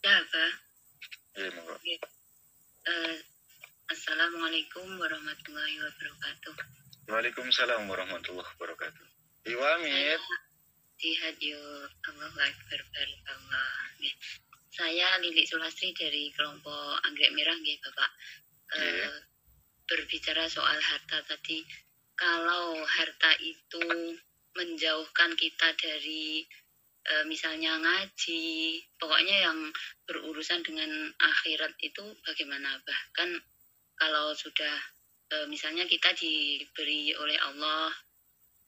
Ya, Pak. Iya, monggo. Assalamualaikum warahmatullahi wabarakatuh. Waalaikumsalam warahmatullahi wabarakatuh. Iwamit. Jihad yuk, Allahu Akbar, barakallah. Saya Lili Sulastri dari kelompok Anggrek Merah, nggih, Bapak. Berbicara soal harta tadi, kalau harta itu menjauhkan kita dari misalnya ngaji, pokoknya yang berurusan dengan akhirat itu bagaimana? Bahkan kalau sudah misalnya kita diberi oleh Allah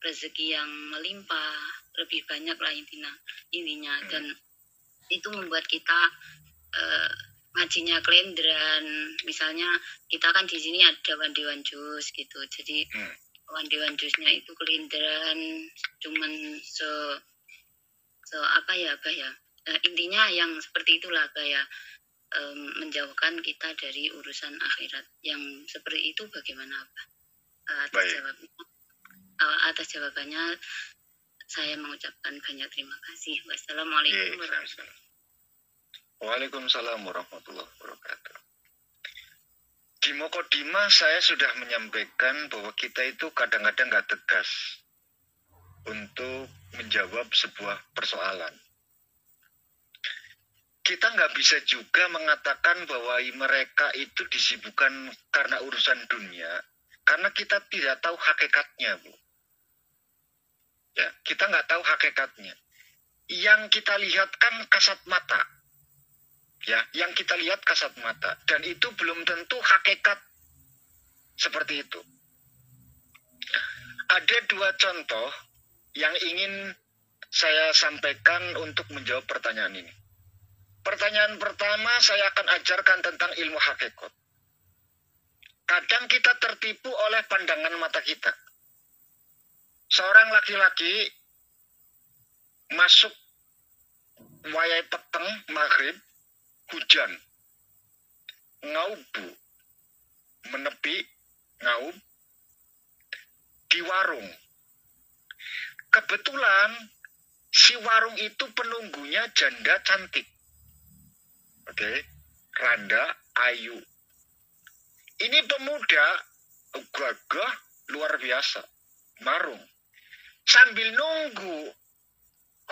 rezeki yang melimpah, lebih banyak lah intinya, dan itu membuat kita ngajinya kelendran. Misalnya kita kan di sini ada Wandewan Jus gitu, jadi Wandewan Jusnya itu kelendran, cuman apa ya, Bah ya, intinya yang seperti itulah, Bah ya, menjauhkan kita dari urusan akhirat. Yang seperti itu bagaimana, Bah? Atas jawabannya saya mengucapkan banyak terima kasih. Wassalamualaikum warahmatullahi wabarakatuh. Waalaikumsalam warahmatullahi wabarakatuh. Di Mokodimah saya sudah menyampaikan bahwa kita itu kadang-kadang nggak tegas untuk menjawab sebuah persoalan. Kita nggak bisa juga mengatakan bahwa mereka itu disibukkan karena urusan dunia, karena kita tidak tahu hakikatnya, Bu. Ya, kita nggak tahu hakikatnya. Yang kita lihat kan kasat mata. Ya, yang kita lihat kasat mata, dan itu belum tentu hakikat seperti itu. Ada dua contoh yang ingin saya sampaikan untuk menjawab pertanyaan ini. Pertanyaan pertama, saya akan ajarkan tentang ilmu hakikat. Kadang kita tertipu oleh pandangan mata kita. Seorang laki-laki masuk wayai peteng maghrib, hujan, ngaubu, menepi, ngaub, di warung. Kebetulan si warung itu penunggunya janda cantik. Oke, randa, ayu. Ini pemuda, gagah, luar biasa, marung. Sambil nunggu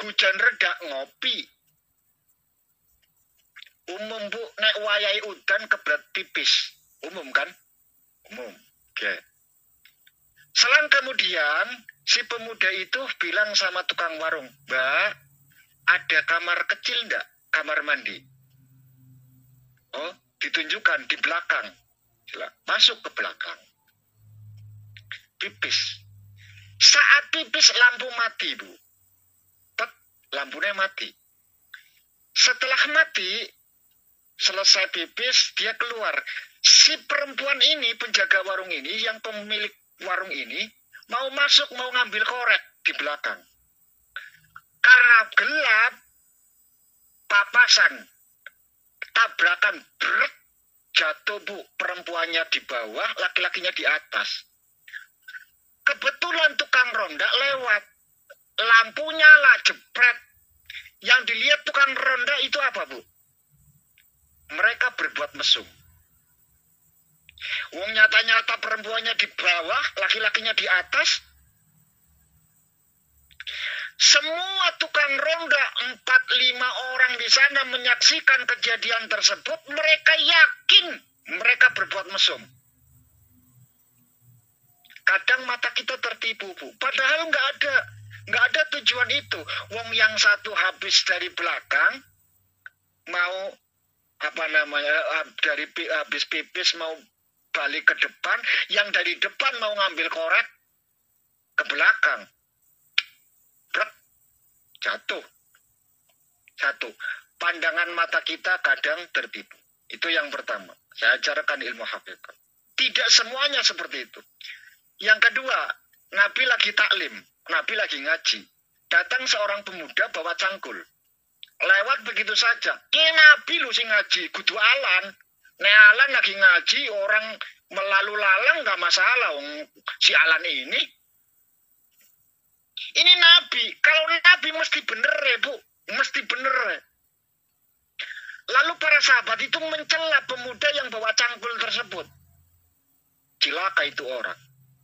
hujan reda, ngopi. Umum, Bu, nek wayai udan kebelat pipis. Umum kan? Umum. Oke. Selang kemudian, si pemuda itu bilang sama tukang warung, "Mbak, ada kamar kecil enggak? Kamar mandi?" Oh, ditunjukkan di belakang. Masuk ke belakang. Pipis. Saat pipis lampu mati, Bu. Lampunya mati. Setelah mati, selesai pipis, dia keluar. Si perempuan ini, penjaga warung ini, yang pemilik warung ini, mau masuk, mau ngambil korek di belakang. Karena gelap, papasan, tabrakan, brek, jatuh, Bu. Perempuannya di bawah, laki-lakinya di atas. Kebetulan tukang ronda lewat. Lampu nyala, jepret. Yang dilihat tukang ronda itu apa, Bu? Mereka berbuat mesum. Wong nyata-nyata perempuannya di bawah, laki-lakinya di atas. Semua tukang ronda, 4-5 orang di sana menyaksikan kejadian tersebut. Mereka yakin mereka berbuat mesum. Kadang mata kita tertipu, Bu. Padahal nggak ada tujuan itu. Wong yang satu habis dari belakang, mau apa namanya dari habis pipis mau balik ke depan, yang dari depan mau ngambil korek ke belakang, brek, jatuh. Satu, pandangan mata kita kadang tertipu. Itu yang pertama. Saya ajarkan ilmu hakikat. Tidak semuanya seperti itu. Yang kedua, Nabi lagi taklim, Nabi lagi ngaji. Datang seorang pemuda bawa cangkul. Lewat begitu saja. Nabi lu sing ngaji, kudu alan. Alan lagi ngaji, orang melalu lalang gak masalah. Si alan ini Nabi. Kalau Nabi mesti bener ya, Bu. Mesti bener. Lalu para sahabat itu mencela pemuda yang bawa cangkul tersebut. Cilaka itu orang.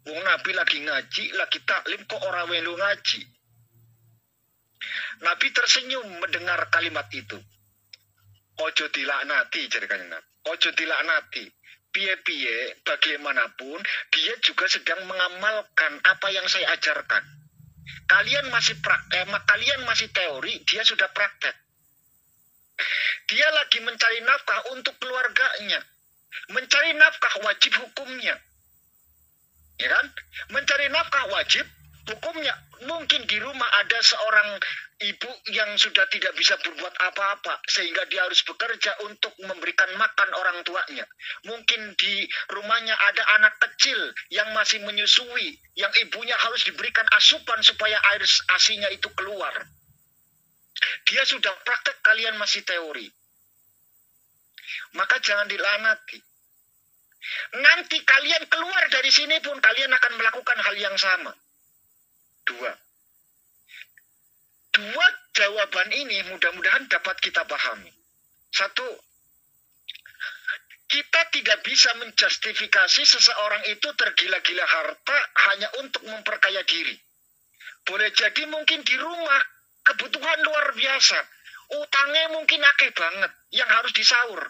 Wong Nabi lagi ngaji, lagi taklim, kok orang welu ngaji. Nabi tersenyum mendengar kalimat itu. Ojo dilaknati, jadikan Nabi. Ojo dilaknati. Piye-piye, bagaimanapun, dia juga sedang mengamalkan apa yang saya ajarkan. Kalian masih kalian masih teori, dia sudah praktek. Dia lagi mencari nafkah untuk keluarganya. Mencari nafkah wajib hukumnya. Ya kan? Mencari nafkah wajib hukumnya. Mungkin di rumah ada seorang ibu yang sudah tidak bisa berbuat apa-apa, sehingga dia harus bekerja untuk memberikan makan orang tuanya. Mungkin di rumahnya ada anak kecil yang masih menyusui, yang ibunya harus diberikan asupan supaya air asinya itu keluar. Dia sudah praktek, kalian masih teori. Maka jangan dilanati. Nanti kalian keluar dari sini pun kalian akan melakukan hal yang sama. Dua jawaban ini mudah-mudahan dapat kita pahami. Satu, kita tidak bisa menjustifikasi seseorang itu tergila-gila harta hanya untuk memperkaya diri. Boleh jadi mungkin di rumah kebutuhan luar biasa. Utangnya mungkin akeh banget yang harus disaur.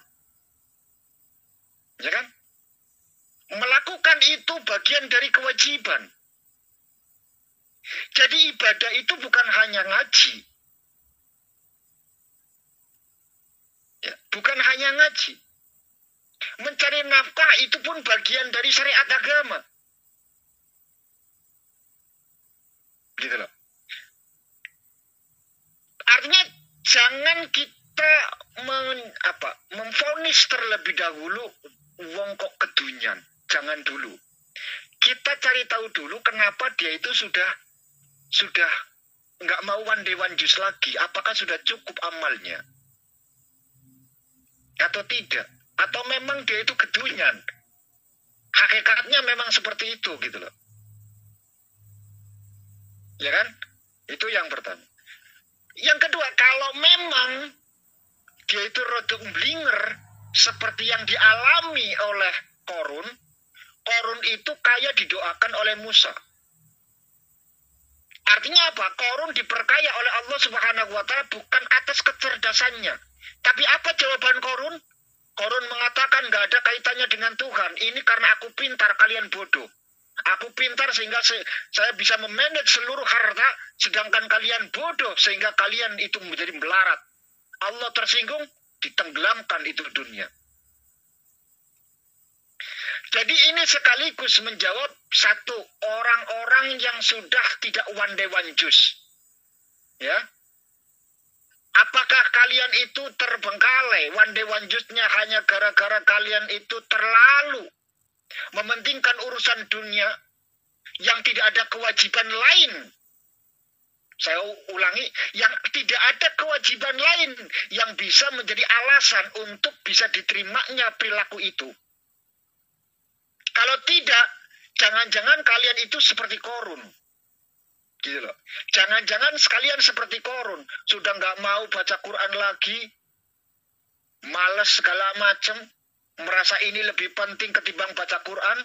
Ya kan? Melakukan itu bagian dari kewajiban. Jadi ibadah itu bukan hanya ngaji. Ya, bukan hanya ngaji. Mencari nafkah itu pun bagian dari syariat agama. Gitu loh. Artinya jangan kita memvonis terlebih dahulu wong kok kedunyan. Jangan dulu. Kita cari tahu dulu kenapa dia itu sudah nggak mau one day one juice lagi. Apakah sudah cukup amalnya atau tidak? Atau memang dia itu kedunyan? Hakikatnya memang seperti itu gitu loh. Ya kan? Itu yang pertama. Yang kedua, kalau memang dia itu rodok blinger seperti yang dialami oleh Korun itu kaya didoakan oleh Musa. Artinya apa? Korun diperkaya oleh Allah Subhanahu wa Ta'ala bukan atas kecerdasannya. Tapi apa jawaban Korun? Korun mengatakan gak ada kaitannya dengan Tuhan. Ini karena aku pintar, kalian bodoh. Aku pintar sehingga saya bisa memanage seluruh harta, sedangkan kalian bodoh sehingga kalian itu menjadi melarat. Allah tersinggung, ditenggelamkan itu dunia. Jadi ini sekaligus menjawab satu, orang-orang yang sudah tidak one day one juice. Ya. Apakah kalian itu terbengkalai one day one juice-nya hanya gara-gara kalian itu terlalu mementingkan urusan dunia yang tidak ada kewajiban lain? Saya ulangi, yang tidak ada kewajiban lain yang bisa menjadi alasan untuk bisa diterimanya perilaku itu. Kalau tidak, jangan-jangan kalian itu seperti Korun. Gitu loh. Jangan-jangan sekalian seperti Korun. Sudah nggak mau baca Quran lagi. Malas segala macam. Merasa ini lebih penting ketimbang baca Quran.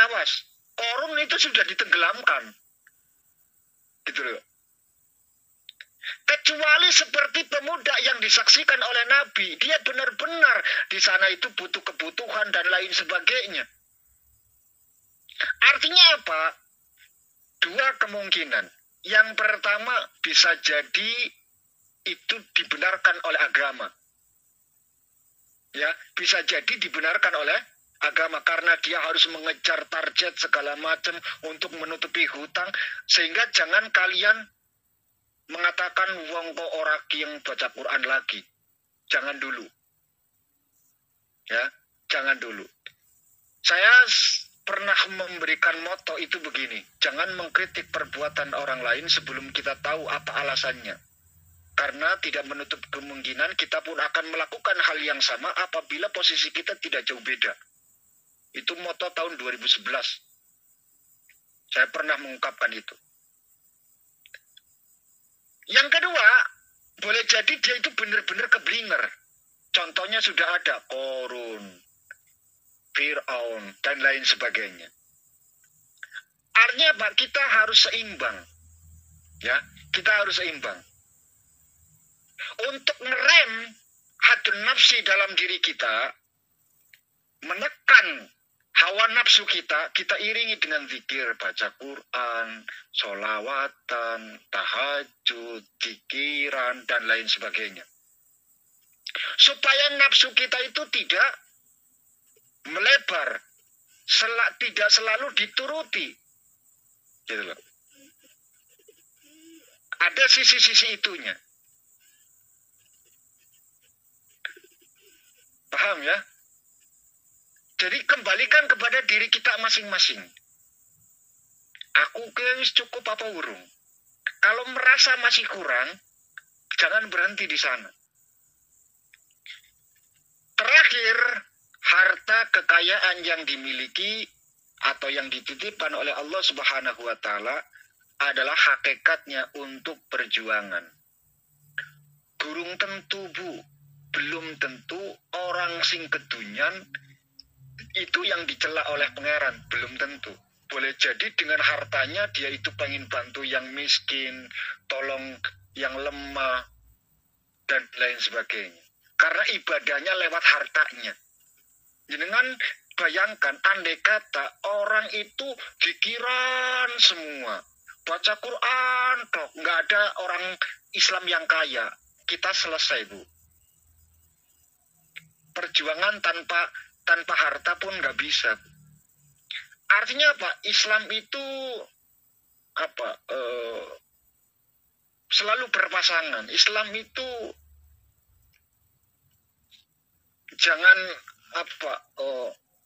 Awas. Korun itu sudah ditenggelamkan. Gitu loh. Kecuali seperti pemuda yang disaksikan oleh Nabi, dia benar-benar di sana itu butuh kebutuhan dan lain sebagainya. Artinya apa? Dua kemungkinan. Yang pertama bisa jadi itu dibenarkan oleh agama. Ya, bisa jadi dibenarkan oleh agama karena dia harus mengejar target segala macam untuk menutupi hutang, sehingga jangan kalian mengatakan wong kok ora yang baca Quran lagi. Jangan dulu. Ya, jangan dulu. Saya pernah memberikan moto itu begini, jangan mengkritik perbuatan orang lain sebelum kita tahu apa alasannya. Karena tidak menutup kemungkinan kita pun akan melakukan hal yang sama apabila posisi kita tidak jauh beda. Itu moto tahun 2011. Saya pernah mengungkapkan itu. Yang kedua, boleh jadi dia itu benar-benar keblinger. Contohnya sudah ada Korun, Fir'aun, dan lain sebagainya. Artinya apa? Kita harus seimbang. Ya, kita harus seimbang. Untuk ngerem hadun nafsi dalam diri kita, menekan hawa nafsu kita, kita iringi dengan zikir, baca Quran, sholawatan, tahajud, zikiran, dan lain sebagainya. Supaya nafsu kita itu tidak melebar, tidak selalu dituruti. Gitu loh. Ada sisi-sisi itunya. Paham ya? Jadi kembalikan kepada diri kita masing-masing. Aku wis cukup apa urung? Kalau merasa masih kurang, jangan berhenti di sana. Terakhir, harta kekayaan yang dimiliki atau yang dititipkan oleh Allah Subhanahu wa Ta'ala adalah hakikatnya untuk perjuangan. Gurung tentu bu, belum tentu orang sing kedunyan itu yang dicela oleh pangeran, belum tentu. Boleh jadi dengan hartanya dia itu pengen bantu yang miskin, tolong yang lemah, dan lain sebagainya. Karena ibadahnya lewat hartanya. Jangan bayangkan, andai kata orang itu pikiran semua, baca Quran, toh nggak ada orang Islam yang kaya, kita selesai bu. Perjuangan tanpa harta pun nggak bisa. Artinya apa? Islam itu selalu berpasangan. Islam itu jangan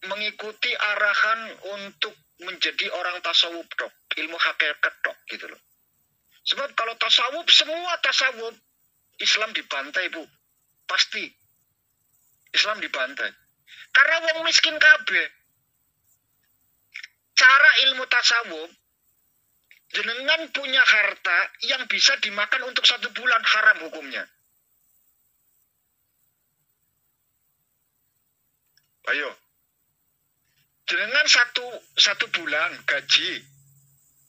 mengikuti arahan untuk menjadi orang tasawuf dok, ilmu hakikat dok gitu loh. Sebab kalau tasawuf, semua tasawuf Islam dibantai bu, pasti Islam dibantai. Karena wong miskin kabeh. Cara ilmu tasawuf, jenengan punya harta yang bisa dimakan untuk 1 bulan, haram hukumnya. Ayo, jenengan satu bulan gaji,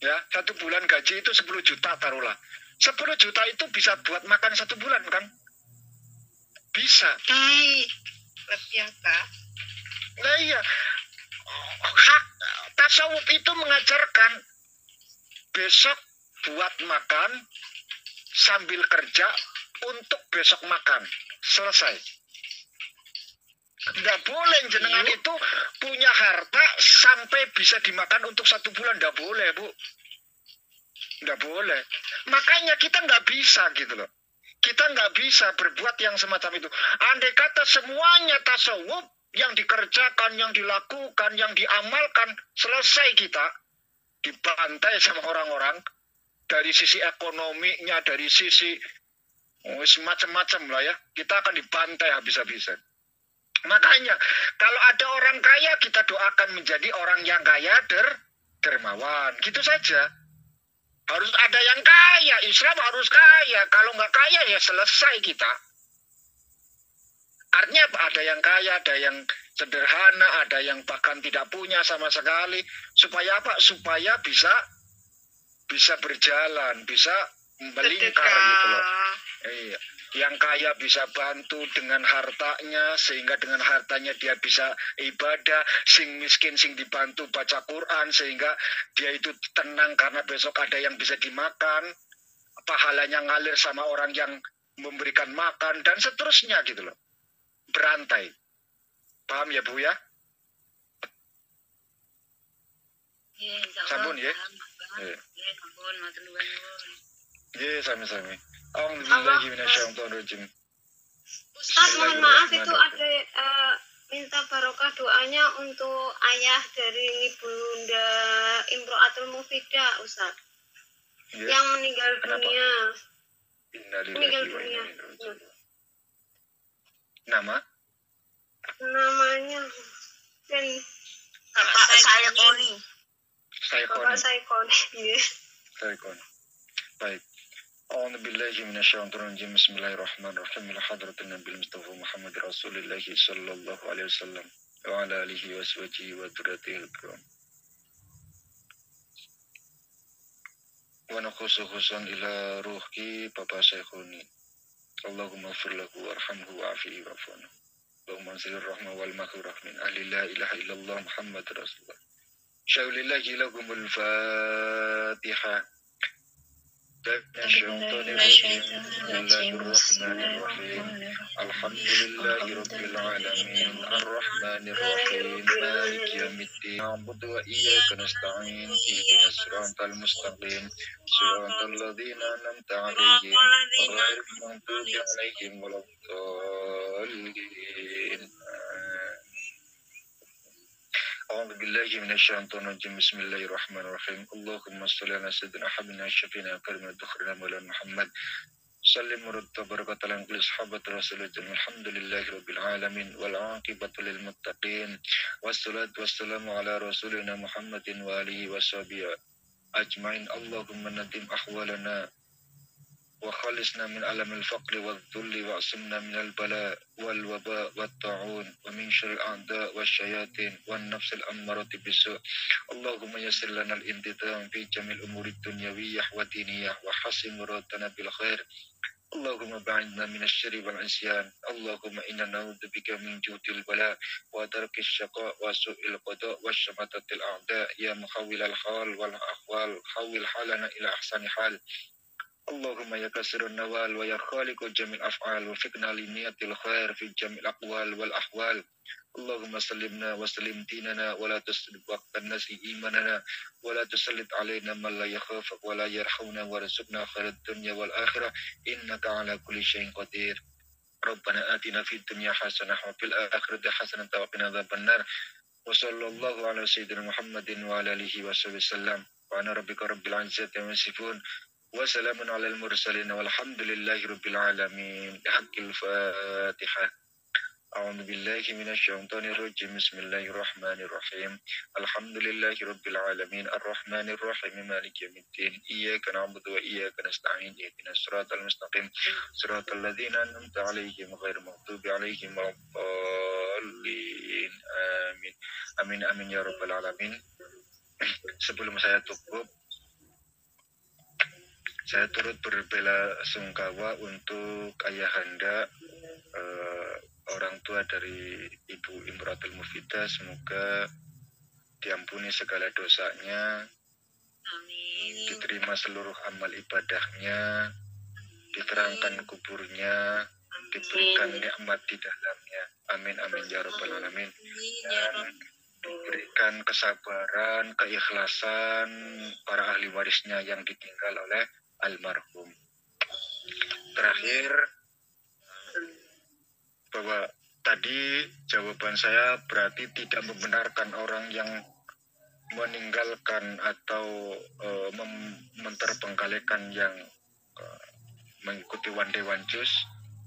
ya 1 bulan gaji itu 10 juta taruhlah. 10 juta itu bisa buat makan 1 bulan kan? Bisa. Ternyata. Nah iya, tasawuf itu mengajarkan besok buat makan sambil kerja untuk besok makan. Selesai. Nggak boleh jenengan itu punya harta sampai bisa dimakan untuk 1 bulan. Nggak boleh bu. Nggak boleh. Makanya kita nggak bisa gitu loh. Kita nggak bisa berbuat yang semacam itu. Andai kata semuanya tasawuf, yang dikerjakan, yang dilakukan, yang diamalkan, selesai kita dibantai sama orang-orang dari sisi ekonominya, dari sisi macam-macam lah ya. Kita akan dibantai habis-habisan. Makanya kalau ada orang kaya, kita doakan menjadi orang yang kaya dermawan. Gitu saja. Harus ada yang kaya. Islam harus kaya. Kalau nggak kaya ya selesai kita. Artinya ada yang kaya, ada yang sederhana, ada yang bahkan tidak punya sama sekali. Supaya apa? Supaya bisa berjalan, bisa melingkar gitu loh. Iya. Yang kaya bisa bantu dengan hartanya, sehingga dengan hartanya dia bisa ibadah. Sing miskin sing dibantu baca Quran, sehingga dia itu tenang karena besok ada yang bisa dimakan. Pahalanya ngalir sama orang yang memberikan makan dan seterusnya gitu loh. Berantai. Paham ya Bu ya? Nggih, insyaallah. Sampun ya? Nggih, sampun matur nuwun. Nggih, sami-sami. A'udzubillahi minasyaitonir rajim. Ustaz, mohon maaf itu ada minta barokah doanya untuk ayah dari Bunda Imro'atul Mufidah, Ustaz. Yes. Yang meninggal dunia. Meninggal dunia. Nama? Namanya dan Bapak saya Koni. Bapak Saikoni. Saikoni. Baik. A'udzubillahi minasyaitonir rajim. Bismillahirrahmanirrahim. Ila hadratin Nabi Mustafa Muhammad Rasulullah sallallahu alaihi wasallam wa ala alihi wa sahbihi wa dzurriyyatihi al-kiram. Wa nakhususan ila ruhi Bapak Saikoni. Allahumma fir lahu warhamhu wa'afihi wa'fu'anhu. Allahumma anzil rahmah wal maghfirah min ahli la ilaha illallah Muhammad Rasulullah. Syaulillahi lahumul Fatihah. Bismillahirrahmanirrahim. Alhamdulillahi rabbil alamin. Arrahmanir rahim. Maliki yaumiddin. Na'budu wa iyyaka nasta'in. Ihdinas siratal mustaqim. Siratal ladzina an'amta 'alaihim ghairil maghdubi 'alaihim waladdallin. أعوذ بالله من الشيطان الرجيم بسم الله الرحمن الرحيم اللهم صل على سيدنا حبيبنا شفينا كريم دخرنا مولانا محمد سلم ورد بركة على كل صحابة رسول الله الحمد لله رب العالمين والعاقبة للمتقين والصلاة والسلام على رسولنا محمد وآله وصحبه أجمعين اللهم ندم أحوالنا وخلصنا من ألم الفقر والذل وعصمنا من البلاء والوباء والطاعون ومن شر الأعداء والشياطين والنفس الأمارة بالسوء اللهم يسر لنا الانتظام في جميع الأمور الدنيوية والدينية وحسن مرادنا بالخير اللهم بعدنا من الشر والعصيان اللهم إنا نعوذ بك من جود البلاء ودرك الشقاء وسوء القضاء وشماتة الأعداء يا محول الحال والأحوال حول حالنا إلى أحسن حال اللهم يا كسر النوال ويا خالق جميع الأفعال وفقنا لنية الخير في جميع الأقوال والأحوال اللهم سلمنا وسلم ديننا ولا تسلب وقت الناس إيماننا ولا تسلط علينا من لا يخافك ولا يرحمنا وارزقنا خير الدنيا والآخرة إنك على كل شيء قدير ربنا آتنا في الدنيا حسنة وفي الآخرة حسنة وقنا عذاب النار وصلى الله على سيدنا محمد وعلى آله وصحبه وسلم وأنا ربك رب العزة عما يصفون وسلام على المرسلين والحمد لله رب العالمين بحق الفاتحة أعوذ بالله من الشيطان الرجيم بسم الله الرحمن الرحيم الحمد لله رب العالمين الرحمن الرحيم مالك يوم الدين إياك نعبد وإياك نستعين اهدنا الصراط المستقيم صراط الذين أنعمت عليهم غير المغضوب عليهم ولا الضالين آمين آمين آمين يا رب العالمين. Sebelum saya tutup, saya turut berbela sungkawa untuk ayahanda orang tua dari Ibu Imro'atul Mufidah, semoga diampuni segala dosanya, Amin. diterima seluruh amal ibadahnya, diterangkan kuburnya, diberikan nikmat di dalamnya. Amin amin ya rabbal alamin. Dan diberikan kesabaran, keikhlasan para ahli warisnya yang ditinggal oleh almarhum. Terakhir, bahwa tadi jawaban saya berarti tidak membenarkan orang yang meninggalkan atau menterbengkalaikan yang mengikuti one day one juice.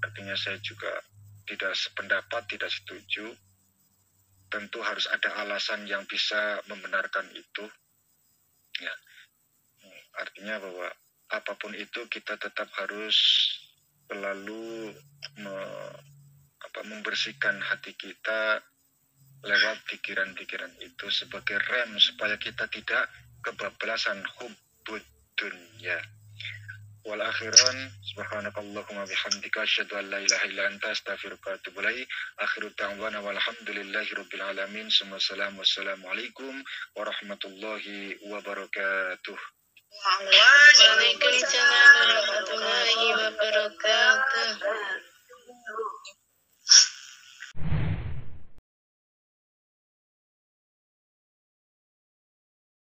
Artinya saya juga tidak sependapat, tidak setuju. Tentu harus ada alasan yang bisa membenarkan itu. Ya, artinya bahwa apapun itu kita tetap harus selalu membersihkan hati kita lewat pikiran-pikiran itu sebagai rem supaya kita tidak kebablasan hubbud dunya. Wal akhiran subhanakallahumma bihamdika asyhadu an la ilaha illa anta astaghfiruka wa atubu ilaik. Akhiru da'wana walhamdulillahi rabbil alamin. Wassalamualaikum warahmatullahi wabarakatuh. Waalaikumsalam Waalaikumsalam warahmatullahi wabarakatuh.